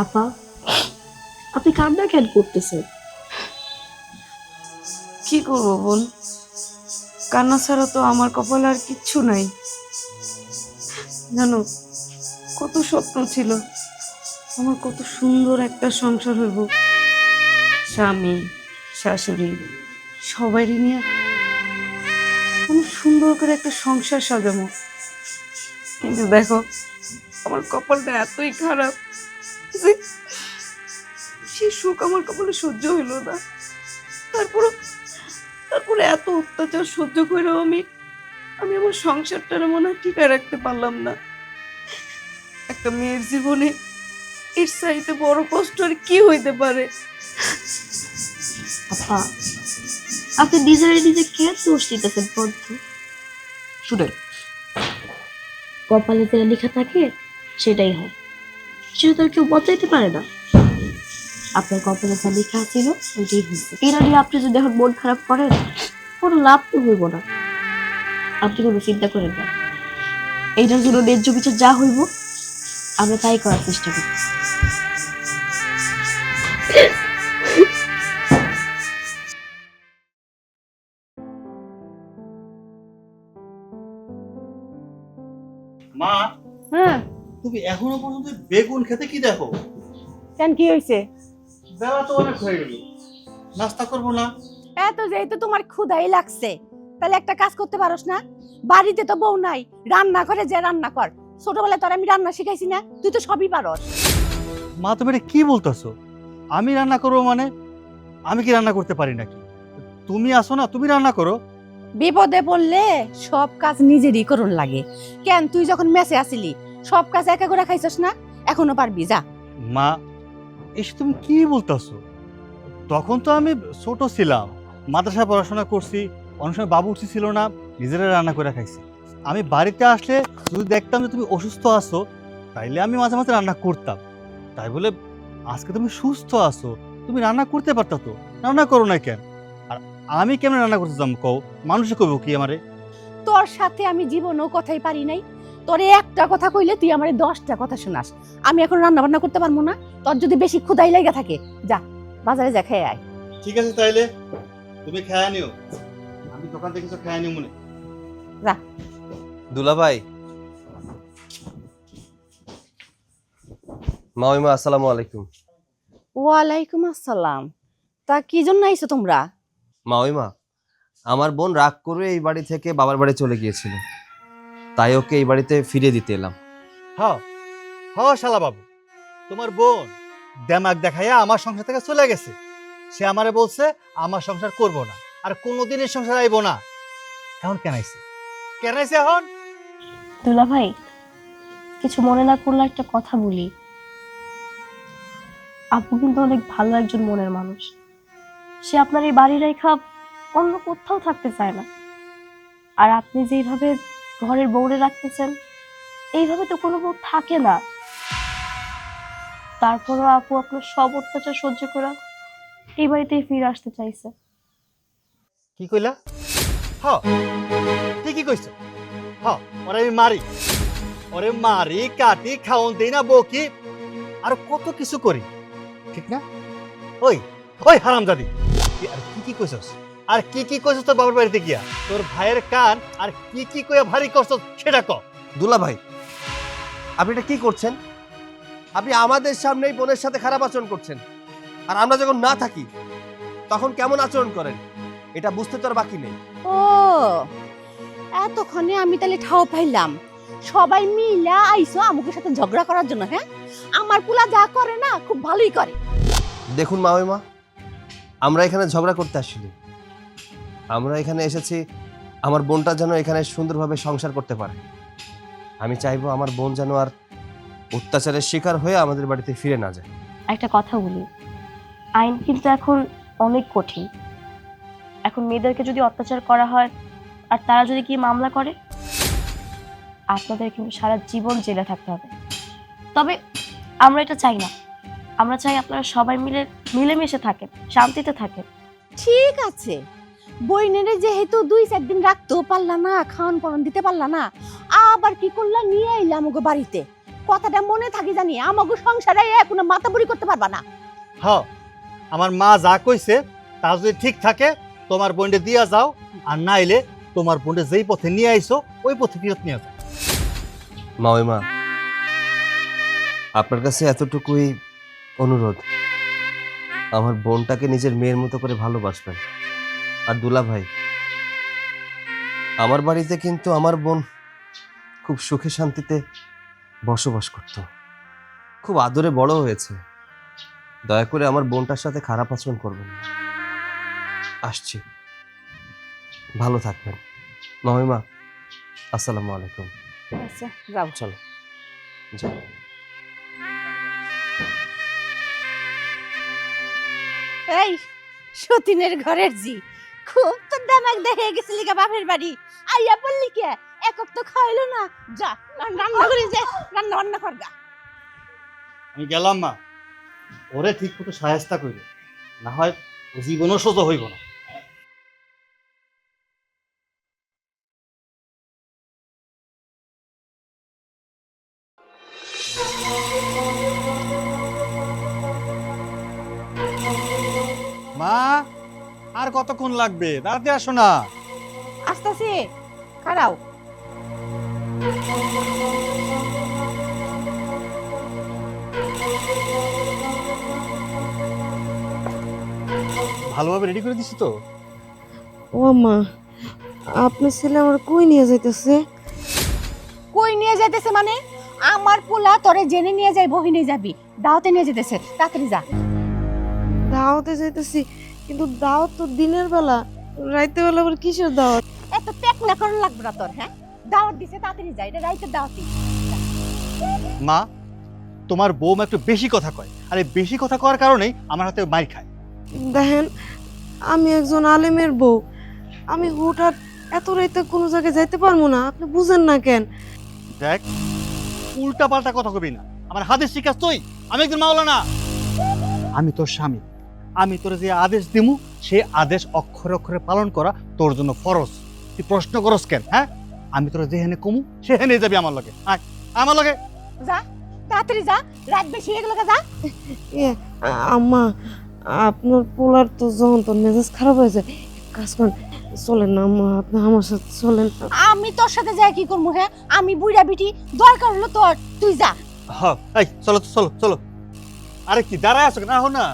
আপা, আপনি কান্না কেন করতেছেন? কি করবো বোন, কান্না ছাড়া তো আমার কপালে আর কিচ্ছু নাই। জানো, কত স্বপ্ন ছিল আমার, কত সুন্দর একটা সংসার হইব, স্বামী শাশুড়ি সবাইকে নিয়ে অনেক সুন্দর করে একটা সংসার সাজাবো। কিন্তু দেখো, আমার কপালটা এতই খারাপ যে সেই সুখ আমার কপালে সহ্য হইল না। তারপরে এত অত্যাচার সহ্য করেও আমি আমার সংসারটার মনে হয় টিকায় রাখতে পারলাম না। একটা মেয়ের জীবনে এর চাইতে বড় কষ্ট আর কি হইতে পারে? আপা, আপনি নিজে কেন দোষ দিতেছেন বন্ধু? শুনেন, কপালে যেটা লেখা থাকে সেটাই হয়, সেটা তো আর কেউ বদলাইতে পারে না। আপনার কপালে যা লেখা ছিল ওইটাই হয়েছে। এটা নিয়ে আপনি যদি এখন মন খারাপ করেন, কোনো লাভ তো হইব না। আপনি কোনো চিন্তা করেন না, এইটার জন্য ন্যায্য বিচার যা হইব আমরা তাই করার চেষ্টা করি। মা, হ্যাঁ, তুমি এখনো পর্যন্ত বেগুন খেতে কি দেখো? কেন কি হয়েছে? বেলা তো অনেক হয়ে গেল, নাস্তা করবো না? এত যেহেতু তোমার ক্ষুধাই লাগছে, তাহলে একটা কাজ করতে পারোস না? বাড়িতে তো বউ নাই, রান্না করে যে রান্না কর। ছোটবেলায় তোর আমি রান্না শিখাইছি না? তুই তো সবই পারস। মা, তুমি এটা কি বলতেছো? আমি রান্না করবো মানে? আমি কি রান্না করতে পারি নাকি? তুমি আসো না, তুমি রান্না করো। বিপদে পড়লে সব কাজ নিজেরই করুন লাগে। কেন, তুই যখন মেসে আসিলি সব কাজ একা করে খাইছস না? এখনো পারবি, যা। মা, এসে তুমি কি বলতেছো? তখন তো আমি ছোট ছিলাম, মাদ্রাসায় পড়াশোনা করছি, অনেক সময় বাবু উঠছি ছিল না, নিজেরা রান্না করে খাইছি। আমি বাড়িতে আসলে যদি দেখতাম যে তুমি অসুস্থ আছো, তাইলে আমি মাঝে মাঝে রান্না করতাম। তাই বলে আজকে তুমি সুস্থ আছো, তুমি রান্না করতে পারতা তো, রান্না করো না কেন? আর আমি কেমন রান্না করতে যাম কও? মানুষে কইব কি আমারে? তোর সাথে আমি জীবনেও কথাই পারি নাই। তোর একটা কথা কইলে তুই আমারে 10টা কথা শোনাস। আমি এখন রান্না বান্না করতে পারবো না। তোর যদি বেশি ক্ষুধাই লাগা থাকে, যা বাজারে যা খেয়ে আয়। ঠিক আছে, তাইলে তুমি খেয়ে নিও, আমি দোকান থেকে কিছু খেয়ে নিও মনে। দুলাভাই, মাওইমা, আসসালামু আলাইকুম। ওয়ালাইকুম আসসালাম। তা কি জন্য আইছো তোমরা? মাওইমা, আমার বোন রাগ করে এই বাড়ি থেকে বাবার বাড়ি চলে গিয়েছিল, তাই ওকে এই বাড়িতে ফিরিয়ে দিতে এলাম। হ্যাঁ হ্যাঁ, শালা বাবু, তোমার বোন দেমাগ দেখাইয়া আমার সংসার থেকে চলে গেছে। সে আমারে বলছে আমার সংসার করব না, আর কোনোদিন এই সংসার আইব না। এখন কেন আইছে? কেন আইছে এখন? দুলা ভাই, কিছু মনে না করলে একটা কথা বলি। আপু কিন্তু অনেক ভালো একজন মনের মানুষ। সে আপনার এই বাড়ি রেখা অন্য কোথাও থাকতে চায় না। আর আপনি যেইভাবে ঘরের বউরে রাখতেছেন, এইভাবে তো কোনো বউ থাকে না। তারপরও আপু আপনার সব অত্যাচার সহ্য করে এই বাড়িতেই ফিরে আসতে চাইছে। কি কইলা? হ্যাঁ, ঠিকই কইছো। হ্যাঁ, ওরে আমি মারি, ওরে মারি, কাটি, খাওন দেই না, বকি, আর কত কিছু করি, ঠিক না? ওই ওই হারামজাদি, তুই আর কি কি কইছস? আর কি কি কইছস তোর বাবার বাড়িতে গিয়া? তোর ভাইয়ের কান আর কি কি কইয়া ভারী করছস সেটা ক। দুলাভাই, আপনি এটা কি করছেন? আপনি আমাদের সামনেই বোনের সাথে খারাপ আচরণ করছেন, আর আমরা যখন না থাকি তখন কেমন আচরণ করেন এটা বুঝতে তো আর বাকি নেই। ও, এতক্ষণে আমি তাহলে ঠাও পাইলাম। সবাই মিলা আইছো আমাকে সাথে ঝগড়া করার জন্য। হ্যাঁ, আমার পুলা যা করে না খুব ভালোই করে। দেখুন মাওইমা, আমরা এখানে ঝগড়া করতে আসিনি, আমরা এখানে এসেছি আমার বোনটা যেন এখানে সুন্দরভাবে সংসার করতে পারে। আমি চাইবো আমার বোন যেন আর অত্যাচারের শিকার হয়ে আমাদের বাড়িতে ফিরে না যায়। একটা কথা বলি, আইন কিন্তু এখন অনেক কঠিন। এখন মেয়েদেরকে যদি অত্যাচার করা হয় আর তারা যদি কি মামলা করে, আপনাদের কিন্তু সারা জীবন জেলে থাকতে হবে। তবে আমরা এটা চাই না, আমরা চাই আপনারা সবাই মিলেমিশে থাকেন, শান্তিতে থাকেন। ঠিক আছে, বইনেরে যেহেতু 2-4 দিন রাখতেও পারলা না, খাওয়ান পরন দিতে পারলা না, আবার কি করলা, নিয়ে আইলা আমাকে বাড়িতে। কথাটা মনে থাকি জানি, আমাকে সংসারে কোনো মাতাবুরি করতে পারবা না। হ্যাঁ, আমার মা যা কইছে তা যদি ঠিক থাকে তোমার বোনটা দিয়া যাও, আর নাইলে তোমার বোনটা যেই পথে নিয়ে আইছো ওই পথে ফিরত নিয়ে যাও। মাওইমা, আপনার কাছে এতটুকুই অনুরোধ, আমার বোনটাকে নিজের মেয়ের মতো করে ভালোবাসবেন। আর দুলা ভাই, আমার বাড়িতে কিন্তু আমার বোন খুব সুখে শান্তিতে বসবাস করত, খুব আদরে বড় হয়েছে। দয়া করে আমার বোনটার সাথে খারাপ আচরণ করবেন না। আসছি, ভালো থাকবেন। মামিমা, আসসালামু আলাইকুম। আচ্ছা যাও। চলো যাও। এই সতীনের ঘরের জি, খুব তো দামাক দেখে গেছিলি কা বাপের বাড়ি, আইয়া পড়লি কে? একক তো খাইলো না, যা রান্না করে যে রান্না কর গা। আমি গেলাম মা, ওরে ঠিক মতো সাহেস্তা কইল, না হয় ও জীবনও সোজা হইব না। মা, আর কতক্ষণ লাগবে? তাড়াতাড়ি আসো না। আসতেছি, খারাও। ভালোভাবে রেডি করে দিছি তো? ও মা, আপনার ছেলে আমার কই নিয়ে যাইতেছে? কই নিয়ে যাইতেছে মানে? আমার পোলা তোরে জেনে নিয়ে যাই, বহিনে যাবি, দাওতে নিয়ে যেতেছে, তাড়াতাড়ি যা। দাওয়াতে যাইতেছি, কিন্তু দাওয়াত তো দিনের বেলা, রাইতে বেলা আবার কিসের দাওয়াত? এত টেক না করার লাগবে না তোর। হ্যাঁ, দাওয়াত দিছে, তাড়াতাড়ি যাই, এটা রাইতের দাওয়াতি। মা, তোমার বৌমা একটু বেশি কথা কয়, আর এই বেশি কথা কওয়ার কারণেই আমার হাতে মাইর খায়। দেখেন, আমি একজন আলেমের বউ, আমি হুটহাট এত রাইতে কোনো জায়গায় যাইতে পারবো না, আপনি বুঝেন না কেন? দেখ, উল্টা পাল্টা কথা কবি না। আমার হাদিস শিখাস তুই? আমি একজন মাওলানা, আমি তোর স্বামী। আমি তোর যে আদেশ দিমু সে আদেশ অক্ষরে অক্ষরে পালন করা তোর জন্য ফরজ। তুই প্রশ্ন করস কেন? হ্যাঁ, আমি তোর যেখানে কমু সেখানে যাবি আমার লগে। আয় আমার লগে যা, তাড়াতাড়ি যা, রাত বেশি হয়ে গেল, যা। আম্মা, আপনার পোলার তো যখন তোর মেজাজ খারাপ হয়েছে, কাজ করেন, চলেন না আম্মা, আপনি আমার সাথে চলেন। আমি তোর সাথে যাই কি করবো? হ্যাঁ, আমি বুড়া বিটি, দরকার হলো তোর, তুই যা। হ্যাঁ, এই চলো তো, চলো চলো। আরে কি দাঁড়ায় আছো না? হো না।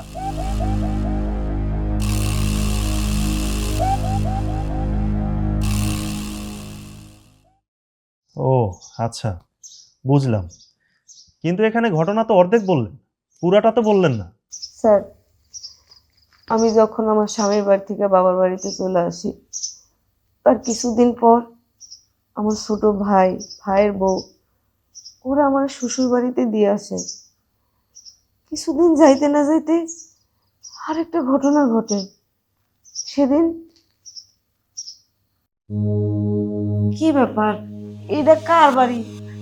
ও আচ্ছা, বুঝলাম। কিন্তু এখানে ঘটনা তো অর্ধেক বললেন, পুরাটা তো বললেন না। স্যার, আমি যখন আমার স্বামীর বাড়ি থেকে বাবার বাড়িতে চলে আসি, তার কিছুদিন পর আমার ছোট ভাই, ভাইয়ের বউ, ওরা আমার শ্বশুর বাড়িতে দিয়ে আসে। কিছুদিন যাইতে না যাইতে আরেকটা ঘটনা ঘটে। সেদিন কি ব্যাপার, এটা কার বাড়ি?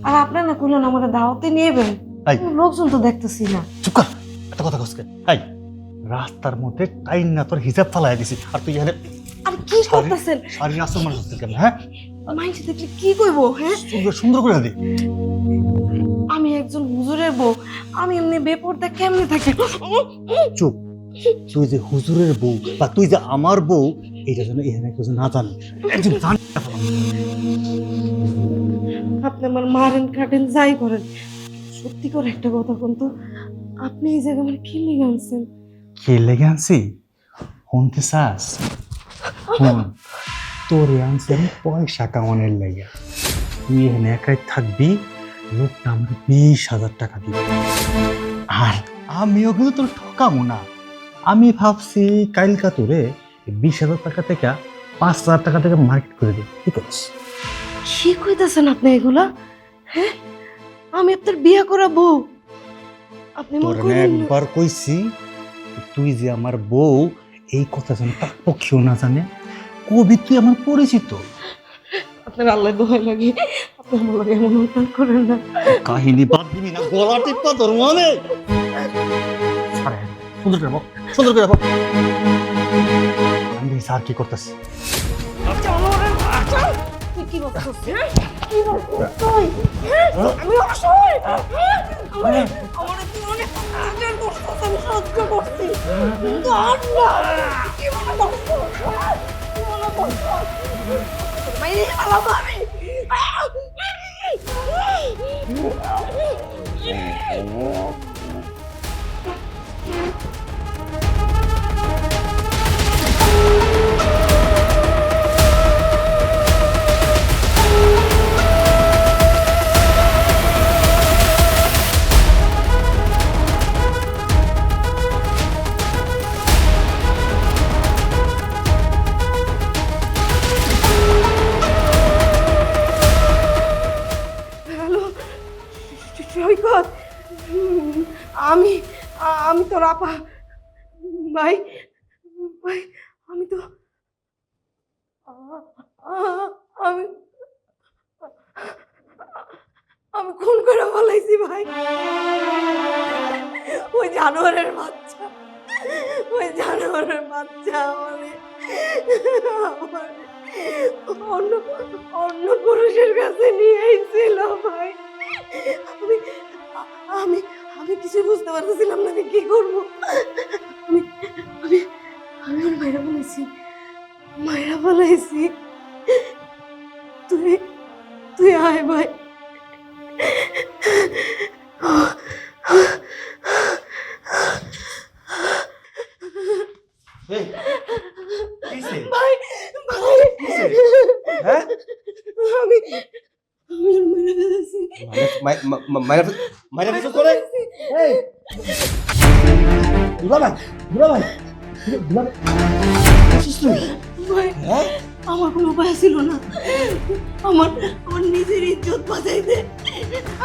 আর আপনার না কইলেন আমার দাওয়াতে নিয়েবেন, এই। লোকজন তো দেখতেছি না। চুপ কর, এত কথা কসকে। এই, রাস্তার মধ্যে টাইম না তোর হিসাব ফালাই দিছি, আর তুই এখানে আর কি করতেছেন? শাড়ি আসল মানুষ হচ্ছে কেন? হ্যাঁ, মাইন্ড দেখলে কি কইবো? হ্যাঁ, সুন্দর সুন্দর করে দে। আমি একজন হুজুরের বউ, আমি এমনি বেপরদা কেমনে থাকি? চুপ, তুই যে হুজুরের বউ বা তুই যে আমার বউ, এইটা যেন এখানে কেউ না জানে। একজন জানে না। আপনি আমার মারেন কাটেন যাই করেন, সত্যি করে একটা কথা কোন তো, আপনি এই জায়গায় আমার কি লেগে আনছেন? কে লেগে আনছি শুনতে চাস? শোন, তোরে আনছি আমি পয়সা কামানোর লেগে। তুই এখানে একাই থাকবি, লোকটা আমার 20,000 টাকা দিবে। আর আমিও কিন্তু তোর ঠকাবো না। আমি ভাবছি কালকা তোরে 20,000 টাকা থেকে 5,000 টাকা থেকে মার্কেট করে দিই, ঠিক আছে? কি কইতাছেন আপনি এগুলা? হ্যাঁ, আমি আপনার বিয়ে করা বউ। আপনি মন তোর না করেন না। একবার কইছি তুই যে আমার বউ, এই কথা যেন তার পক্ষেও না জানে। কবি তুই আমার পরিচিত। আপনার আল্লাহ দোহাই লাগে, আপনি আমার লাগে এমন উল্টান করেন না। কাহিনী বাদ দিবি না, গলা টিপা তোর মনে। সুন্দর করে বল, সুন্দর করে বল। আমি স্যার কি করতেছি? তুই কি বলছিস? হ্যাঁ? কি বলছিস তুই? হ্যাঁ? আমি অসহায়। হ্যাঁ? আমারে তুই অনেক অত্যাচার করছিস, আমি সহ্য করছি। কিন্তু আর না। কি মনে করছিস? হ্যাঁ? কি মনে করছিস? মাইরে ফেলাবো আমি। হ্যালো, সৈকত, আমি আমি তোর আপা। ভাই ভাই, আমি তো আমি আমি খুন করে বলাইছি ভাই। ওই জানোয়ারের বাচ্চা, ওই জানোয়ারের বাচ্চা আমারে অন্য অন্য পুরুষের কাছে নিয়ে আইছিল ভাই। আমি আমি আমি কিছু বুঝতে পারতেছিলাম না যে কি করবো। আমি আমি আমি ওর মায়েরা বলাইছি। তুই তুই আয় ভাই। এই, কিসে? ভাই ভাই, কিসে? হ্যাঁ? আমি আমি ওর মেরে ফেলেছি। মাইরা ফেলছো তোরে? এই, দুলাভাই, দুলাভাই, দুলাভাই, কিসিস তুই? ভাই, হ্যাঁ? আমার কোনো উপায় ছিল না। আমার আমার নিজের ইজ্জত বাঁচাইতে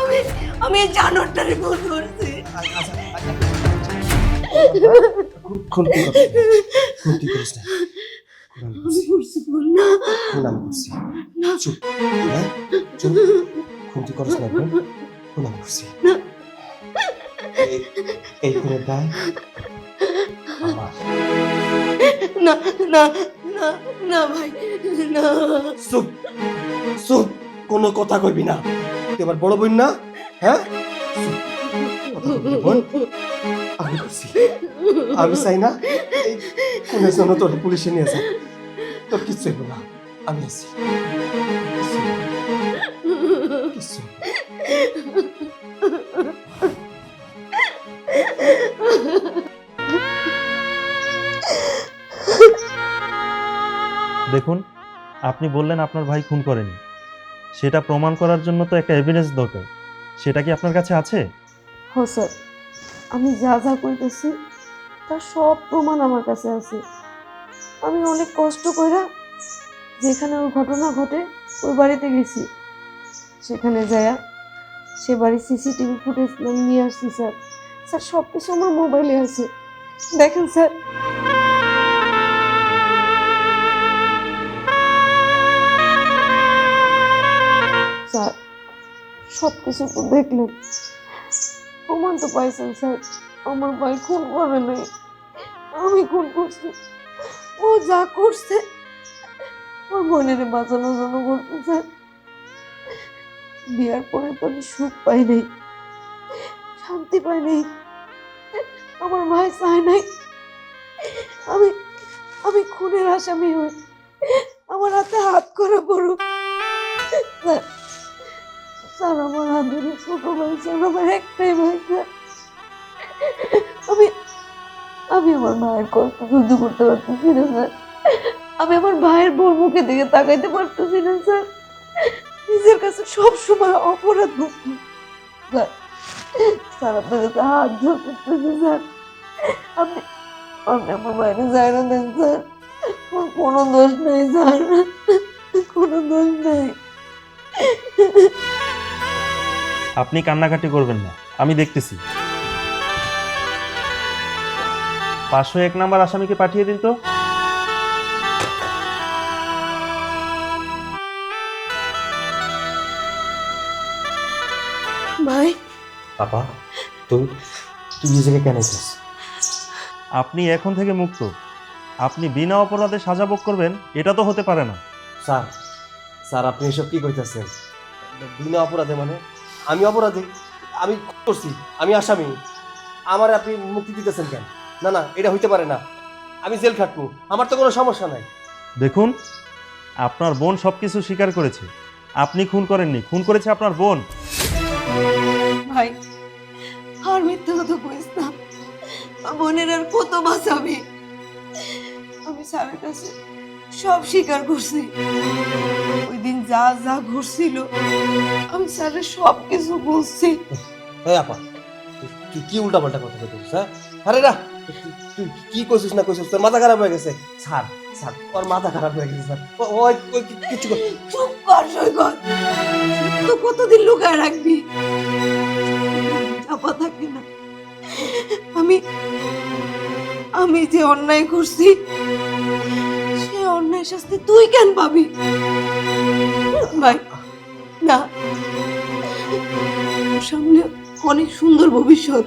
আমি আমি এই জানোয়ারটারে খুন করছি। খুনতি করিস না। আমি করছি খুন না। খুন আমি করছি। না। চুপ, হ্যাঁ? চুপ। খুনতি করিস না, বোন। খুন আমি করছি। এই খুনের দায় আমার। না না না না ভাই, না। চুপ, চুপ, কোনো কথা কইবি না। তুই আমার বড় বোন না, হ্যাঁ? চুপ, কথা কইবি না, বোন। আমি করছি। আমি চাই না এই খুনের জন্য তোর পুলিশে নিয়ে যা। তোর কিচ্ছু হইব না, আমি আছি। কিচ্ছু হইব না, কিচ্ছু হইব না। দেখুন, আপনি বললেন আপনার ভাই খুন করেনি, সেটা প্রমাণ করার জন্য তো একটা এভিডেন্স দরকার। সেটা কি আপনার কাছে আছে? হ স্যার, আমি যা যা কইতেছি তার সব প্রমাণ আমার কাছে আছে। আমি অনেক কষ্ট কইরা যেখানে ওই ঘটনা ঘটে ওই বাড়িতে গেছি, সেখানে যায়া সে বাড়ির সিসিটিভি ফুটেজ নিয়ে আসছি স্যার। স্যার, সব কিছু আমার মোবাইলে আছে, দেখেন স্যার। স্যার, সব কিছু তো দেখলেন, প্রমাণ তো পাইছেন স্যার। আমার ভাই খুন করে নাই, আমি খুন করছি। ও যা করছে ওর বোনের বাঁচানোর জন্য করছে স্যার। বিয়ার পরে তো আমি সুখ পাই নাই, শান্তি পাই নাই। আমার ভাই চায় নাই আমি আমি খুনের আসামি হই, আমার হাতে হাত করা পড়ুক। স্যার, স্যার, আমার হাত ধরে ছোট ভাই স্যার, আমার একটাই ভাই স্যার। আমি আমি আমার ভাইয়ের কষ্ট সহ্য করতে পারতেছি না স্যার। আমি আমার ভাইয়ের বোর মুখে দিকে তাকাইতে পারতেছি না স্যার। নিজের কাছে সবসময় অপরাধ বোধ করি। স্যার, স্যার, আপনার কাছে হাত জোর করতেছি স্যার। আপনি আপনি আমার বাইরে যাই না দেন স্যার। ওর কোনো দোষ নেই স্যার, কোনো দোষ নেই। আপনি কান্নাকাটি করবেন না, আমি দেখতেছি। 501 নাম্বার আসামিকে পাঠিয়ে দিন তো। ভাই আপা তুই তুই এই জায়গায় কেন আছিস? আপনি এখন থেকে মুক্ত। আপনি বিনা অপরাধে সাজা ভোগ করবেন, এটা তো হতে পারে না। স্যার স্যার আপনি এসব কি কইতেছেন? বিনা অপরাধে মানে আমি অপরাধী? আমি খুন করছি, আমি আসামি, আমার আপনি মুক্তি দিতেছেন কেন? না না, এটা হইতে পারে না। আমি জেল খাটবো, আমার তো কোনো সমস্যা নাই। দেখুন, আপনার বোন সবকিছু স্বীকার করেছে। আপনি খুন করেননি, খুন করেছে আপনার বোন। ভাই আর মিথ্যা কথা কইস না, বোনের আর কত বাঁচাবি? আমি স্যারের কাছে সব স্বীকার করছি। ওই দিন যা যা ঘটছিল আমি স্যারের সব কিছু বলছি। হ্যাঁ আপা, তুই কি উল্টাপাল্টা কথা কইতেছিস? হ্যাঁ আরে না, তুই কি কইছিস না কইছিস, তোর মাথা খারাপ হয়ে গেছে। স্যার স্যার ওর মাথা খারাপ হয়ে গেছে স্যার। ওই ওই কিছু চুপ কর সৈকত, তো কতদিন লুকায় রাখবি? চাপা থাকবি না। আমি আমি যে অন্যায় করছি সে অন্যায় শাস্তি তুই কেন পাবি? ভাই না, তোর সামনে অনেক সুন্দর ভবিষ্যৎ।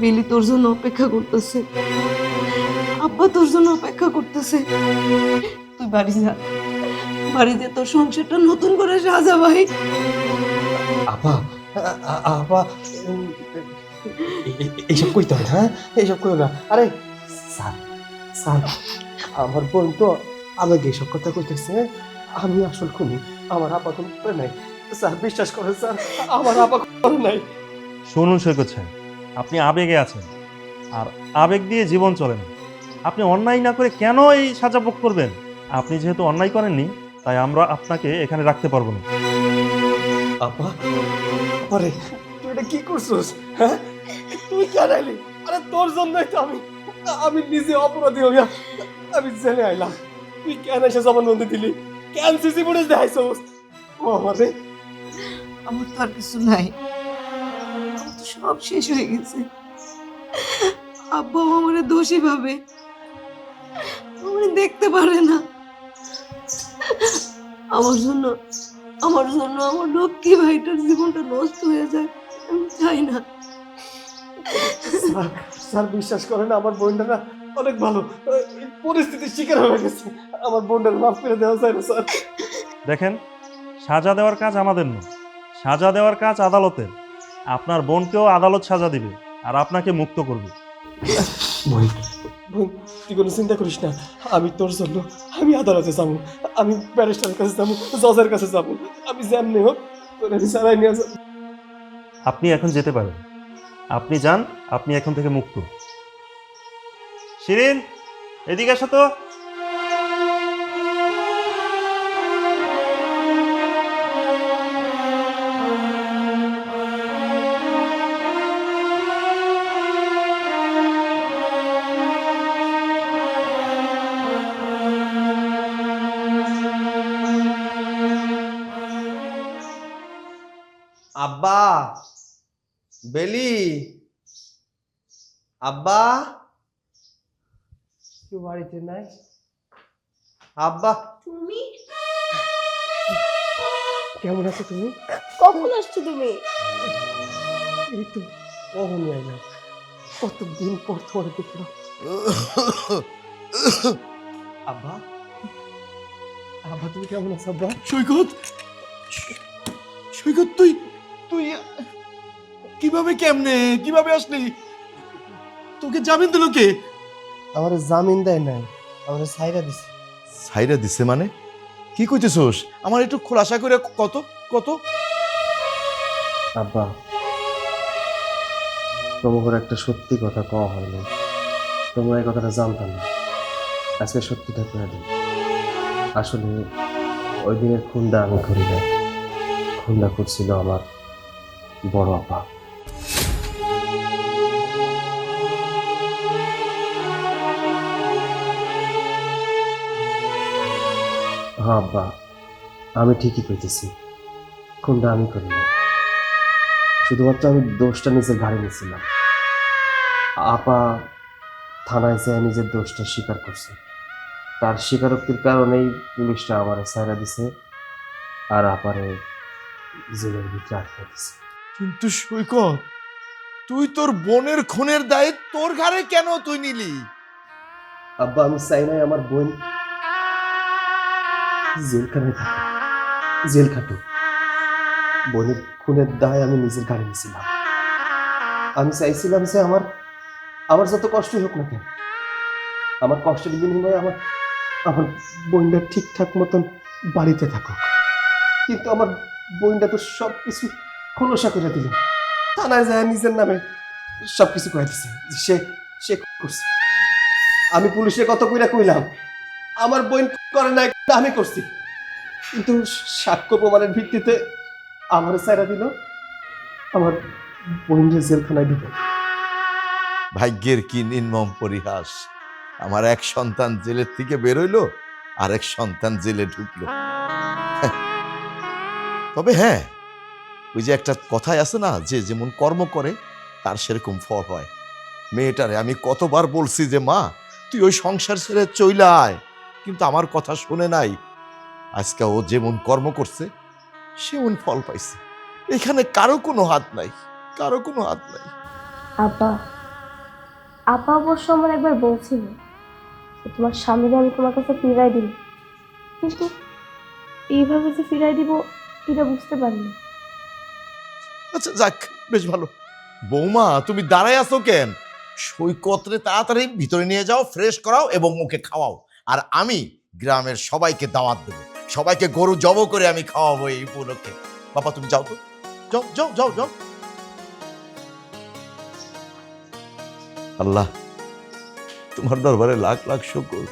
মিলি তোর জন্য অপেক্ষা করতেছে, আব্বা তোর জন্য অপেক্ষা করতেছে। তুই বাড়ি যা, বাড়িতে তোর সংসারটা নতুন করে সাজা ভাই। আপা আপা এইসব কইতে হয়? হ্যাঁ এইসব কইও না। আরে স্যার স্যার আমার বোন তো আমাকে এইসব কথা কইতেছে। আমি আসল খুনি, আমার আপা কোনো করে নাই। স্যার বিশ্বাস করেন স্যার, আমার আপা করে নাই। শুনুন সৈকত সাহেব, আপনি আবেগে আছেন, আর আবেগ দিয়ে জীবন চলে না। আপনি অন্যায় না করে কেন এই সাজা ভোগ করবেন? আপনি যেহেতু অন্যায় করেননি, তাই আমরা আপনাকে এখানে রাখতে পারবো না। আপা আরে তুই এটা কি করছিস? হ্যাঁ তুই কেন আইলি? আরে তোর জন্যই তো আমি আমি নিজে অপরাধী হইয়া আমি জেলে আইলাম। তুই কেন এসে জবানবন্দি দিলি? কেন সিসি ফুটেজ দেখাইছস? ও আমারে আমার তো আর কিছু নাই, আমার তো সব শেষ হয়ে গেছে। আব্বাও আমার দোষী ভাবে, আমার দেখতে পারে না। আমার জন্য আমার লক্ষ্মী ভাইটার জীবনটা নষ্ট হয়ে যায়, আমি চাই না। স্যার স্যার বিশ্বাস করেন, আমার বোনটা না অনেক ভালো, এই পরিস্থিতির শিকার হয়ে গেছে। আমার বোনটার মাফ করে দেওয়া যায় না স্যার। দেখেন, সাজা দেওয়ার কাজ আমাদের নয়, সাজা দেওয়ার কাজ আদালতের। আপনার বোনকেও আদালত সাজা দিবে আর আপনাকে মুক্ত করবে। বোন বোন তুই কোনো চিন্তা করিস না, আমি তোর জন্য আমি আদালতে যাবো, আমি ব্যারিস্টারের কাছে যাবো, জজের কাছে যাবো, আমি যেমনি হোক তোর আমি সারাই নিয়ে যাবো। আপনি এখন যেতে পারেন, আপনি যান, আপনি এখন থেকে মুক্ত। শিরিন, এদিকে আসো তো। আব্বা, বেলি, আব্বা, কেউ বাড়িতে নাই? আব্বা তুমি কেমন আছো তুমি? কখন আসছো তুমি? এই তো অহনি আইলাম, কতদিন পর তোমার দেখলাম। আব্বা, আব্বা তুমি কেমন আছো আব্বা? সৈকত, সৈকত তুই তুই কিভাবে আসলি? তোকে জামিন দিল কে? আমার জামিন দেয় নাই, আমার সাইরা দিছে। সাইরা দিছে মানে কি কইতেছস? আমার একটু খোলাসা করে কত কত আব্বা তোমাকে একটা সত্যি কথা কওয়া হয়নি, তোমরা এই কথাটা জানতাম না, আজকে সত্যিটা করে দিই। আসলে ওই দিনের খুনটা আমি করি নাই, খুনটা করছিল আমার বড় আপা। হ্যাঁ আব্বা, আমি ঠিকই কইতেছি, খুনটা আমি করি না। শুধুমাত্র আমি দোষটা নিজের ঘাড়ে নিয়েছিলাম। আপা থানায় যেয়ে নিজের দোষটা স্বীকার করছে। তার স্বীকারোক্তির কারণেই পুলিশটা আমার সায়রা দিছে আর আপারে জেলের ভিতরে আটকে দিছে। কিন্তু সৈকত, তুই তোর বোনের খুনের দায় তোর ঘাড়ে কেন তুই নিলি? আব্বা, আমি চাই নাই আমার বোন জেলখানায় থাকে, জেল খাটুক। বোনের খুনের দায় আমি নিজের ঘাড়ে নিয়েছিলাম। আমি চাইছিলাম যে আমার যত কষ্টই হোক না কেন, আমার কষ্টের বিনিময়ে আমার আমার বোনটা ঠিকঠাক মতন বাড়িতে থাকুক। কিন্তু আমার বোনটা তো সব কিছু খোলসা করে দিল, থানায় যায় নিজের নামে সব কিছু করে দিছে। সে সে করছে। আমি পুলিশে কত কইরা কইলাম আমার বোন করে নাই, আমি করছি। কিন্তু সাক্ষ্য প্রমাণের ভিত্তিতে আমার ছাড়া দিল, আমার বোনকে জেলখানায় দিল। ভাগ্যের কি নির্মম পরিহাস! আমার এক সন্তান জেলের থেকে বেরোইলো, আর এক সন্তান জেলে ঢুকলো। তবে হ্যাঁ, ওই যে একটা কথাই আছে না, যে যেমন কর্ম করে তার সেরকম ফল হয়। মেয়েটারে আমি কতবার বলছি যে মা তুই ওই সংসার ছেড়ে চইলা আয়, কিন্তু আমার কথা শুনে নাই। আজকে ও যেমন কর্ম করছে সেমন ফল পাইছে। এখানে কারো কোনো হাত নাই, কারো কোনো হাত নাই। আপা আপা অবশ্য আমার একবার বলছিল যে তোমার স্বামীকে আমি তোমার কাছে ফিরাই দিল, কিন্তু এইভাবে যে ফিরাই দিব এটা বুঝতে পারিনি। আচ্ছা যাক, বেশ ভালো। বৌমা, তুমি দাঁড়ায় আছো কেন? সৈকতরে তাড়াতাড়ি ভিতরে নিয়ে যাও, ফ্রেশ করাও এবং ওকে খাওয়াও। আর আমি গ্রামের সবাইকে দাওয়াত দেবো, সবাইকে গরু জব করে আমি খাওয়াবো এই উপলক্ষে। বাবা তুমি যাও তো, যাও যাও যাও যাও। আল্লাহ, তোমার দরবারে লাখ লাখ শুকর,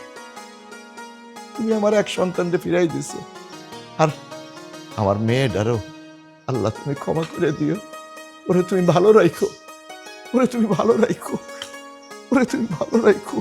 তুমি আমার এক সন্তানকে ফিরাই দিছো। আর আমার মেয়েটারও আল্লাহ তুমি ক্ষমা করে দিও। ওরে তুমি ভালো রাখো, ওরে তুমি ভালো রাখো, ওরে তুমি ভালো রাখো।